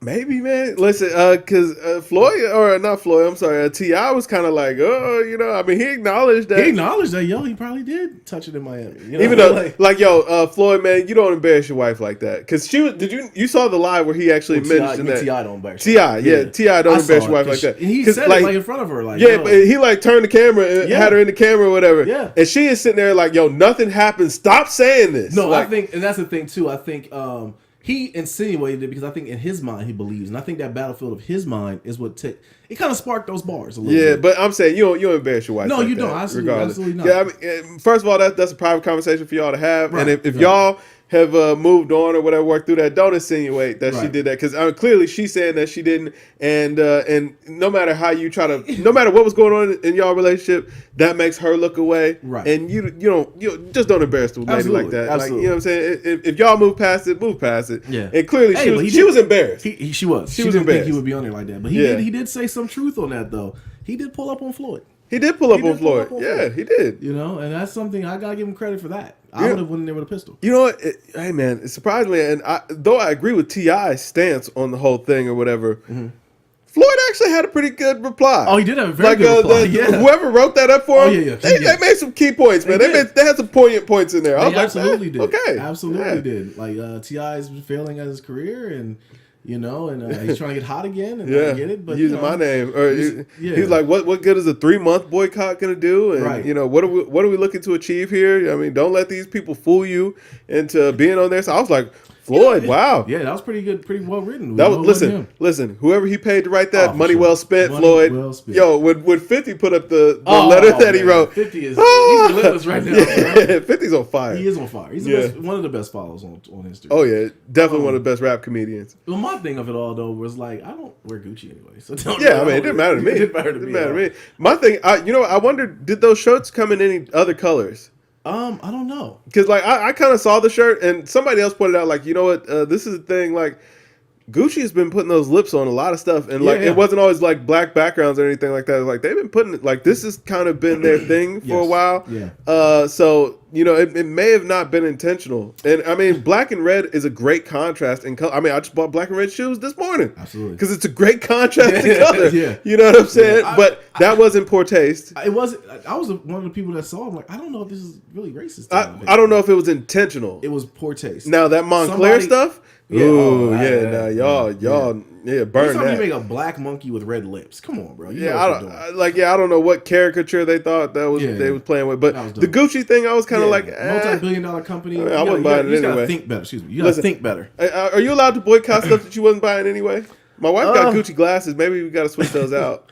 Maybe, man. Listen, because Floyd, or not Floyd, I'm sorry, T.I. was kind of like, I mean, he acknowledged that. He acknowledged that, he probably did touch it in Miami. Even though, Floyd, man, you don't embarrass your wife like that. Because you saw the live where he actually mentioned that. T.I. don't embarrass T.I., T.I. don't embarrass your wife like that. And he said it in front of her. But he turned the camera and had her in the camera or whatever. Yeah. And she is sitting there like, nothing happened. Stop saying this. No, I think, and that's the thing too, I think, he insinuated it because I think in his mind he believes, and I think that battlefield of his mind is what it kind of sparked those bars a little bit. Yeah, but I'm saying you don't embarrass your wife. No, like you that, don't. Absolutely not. Yeah, I mean, first of all, that's a private conversation for y'all to have, Right, and if y'all have moved on or whatever, worked through that, don't insinuate that she did that, because clearly she's saying that she didn't, and no matter how you try to, no matter what was going on in y'all relationship, that makes her look away, right? And you just don't embarrass the lady like that. Absolutely. Like, you know what I'm saying? If y'all move past it. Yeah. And clearly she was embarrassed. She was. She didn't think he would be on there like that, but he did say some truth on that though. He did pull up on Floyd. He did pull up on Floyd. Yeah, he did. And that's something I gotta give him credit for that. I would have went in there with a pistol. You know what? Hey man, surprisingly, and though I agree with T.I.'s stance on the whole thing or whatever, Floyd actually had a pretty good reply. Oh, he did have a very good reply. Whoever wrote that up for him, they made some key points, man. They had some poignant points in there. They absolutely did. Okay, absolutely did. Like T.I. is failing at his career, and he's trying to get hot again, and I get it. But using my name, or he's like, what good is a 3-month boycott gonna do? And what are we looking to achieve here? I mean, don't let these people fool you into being on there. So I was like, Floyd, wow. Yeah, that was pretty good, pretty well written. Listen, whoever he paid to write that, money well spent, Floyd. Well spent. Yo, would 50 put up the letter that he wrote? 50 is he's relentless right now. Yeah, 50's on fire. He is on fire. He's one of the best follows on Instagram. Oh yeah, definitely one of the best rap comedians. Well, my thing of it all though was like, I don't wear Gucci anyway, so it didn't matter to me. It didn't matter to me. My thing, I wonder, did those shirts come in any other colors? I don't know, because like I kind of saw the shirt, and somebody else pointed out like, you know what, this is the thing, like Gucci has been putting those lips on a lot of stuff, and it wasn't always like black backgrounds or anything like that. Like they've been putting it, like this has kind of been their thing for a while. Yeah. So it may have not been intentional, and I mean black and red is a great contrast in color. I mean I just bought black and red shoes this morning, absolutely, because it's a great contrast in color. Yeah. You know what I'm saying? But that wasn't poor taste. It wasn't. I was one of the people that saw him. Like I don't know if this is really racist. I don't know if it was intentional. It was poor taste. Now that Montclair stuff. Yeah, y'all, burn that. You make a black monkey with red lips. Come on, bro. I don't know what caricature they thought they was playing with, but the Gucci thing, I was kind of like, multi-billion-dollar company. I wouldn't buy it anyway. You gotta think better. Excuse me. You gotta think better. Are you allowed to boycott stuff that you wasn't buying anyway? My wife got Gucci glasses. Maybe we got to switch those out.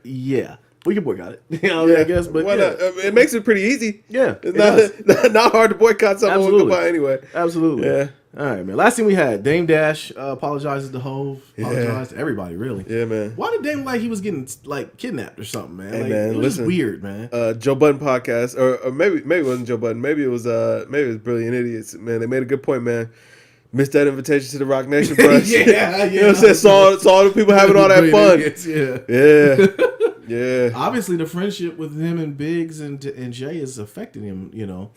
Yeah. We can boycott it. I guess, but why not? It makes it pretty easy. Yeah, it's not hard to boycott something we can buy anyway. Absolutely. Yeah. All right, man. Last thing we had, Dame Dash apologizes to Hove. Apologized to everybody, really. Yeah, man. Why did Dame like he was getting like kidnapped or something, man? Hey, like, man, it was just weird, man. Joe Budden podcast, or maybe it wasn't Joe Budden. Maybe it was Brilliant Idiots. Man, they made a good point, man. Missed that invitation to the Rock Nation brunch. You know what I'm saying? Saw the people having all that fun. Idiots, yeah. Obviously, the friendship with him and Biggs and Jay is affecting him.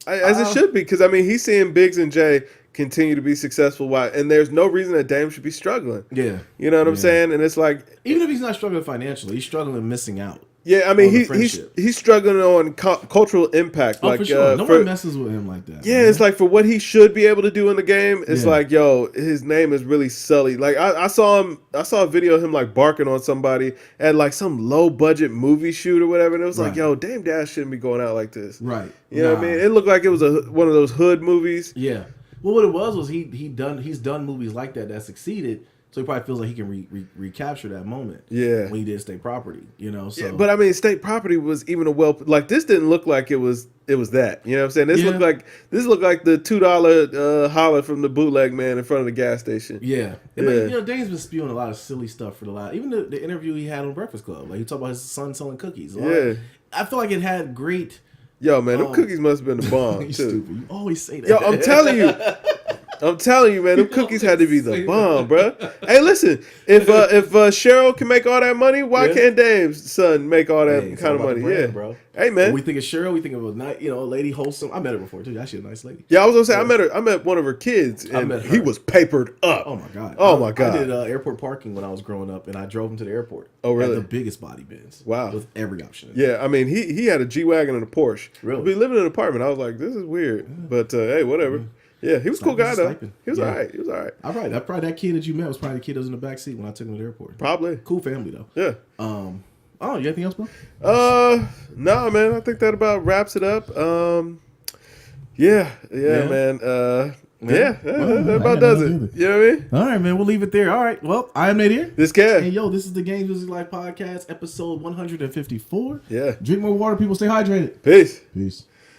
As it should be, because I mean he's seeing Biggs and Jay continue to be successful, and there's no reason that Dame should be struggling. Yeah, you know what I'm saying? And it's like, even if he's not struggling financially, he's struggling missing out. Yeah, I mean he's struggling on cultural impact. Oh, for sure. No one messes with him like that. Yeah, man. It's like for what he should be able to do in the game, it's like, yo, his name is really sullied. Like I saw a video of him like barking on somebody at like some low budget movie shoot or whatever, and it was like, yo, Dame Dash shouldn't be going out like this. Right. You know what I mean? It looked like it was one of those hood movies. Yeah. Well, what it was he's done movies like that succeeded. So he probably feels like he can recapture that moment. Yeah, when he did State Property, So, yeah, but I mean, State Property was even like this didn't look like it was that. You know what I'm saying? This looked like the $2 holler from the bootleg man in front of the gas station. Yeah. But, Dame's been spewing a lot of silly stuff for the last. Even the interview he had on Breakfast Club, like he talked about his son selling cookies. I feel like it had great. Yo, man, them cookies must have been the bomb. You stupid. You always say that. Yo, I'm telling you. I'm telling you, man, them cookies had to be the bomb, bro. Hey, listen, if Cheryl can make all that money, why can't Dame's son make all that kind of money? Brand, bro. Hey, man. When we think of Cheryl, we think of a lady wholesome. I met her before too. Actually, a nice lady. Yeah, I was gonna say I met one of her kids, and he was papered up. Oh my god. I did airport parking when I was growing up, and I drove him to the airport. Oh really? Had the biggest body bins. Wow. With every option. Yeah, I mean he had a G-Wagon and a Porsche. Really? We living in an apartment. I was like, this is weird, but hey, whatever. Yeah, he was a cool guy though. He was all right. He was all right. All right. Probably that kid that you met was probably the kid that was in the back seat when I took him to the airport. Probably. Cool family though. Yeah. Oh, you got anything else, bro? No, man. I think that about wraps it up. Yeah, man. That about does it. You know what I mean? All right, man. We'll leave it there. All right. Well, I am Nate here. This Kev. And yo, this is the Games Music Life podcast, episode 154. Yeah. Drink more water, people. Stay hydrated. Peace. Peace.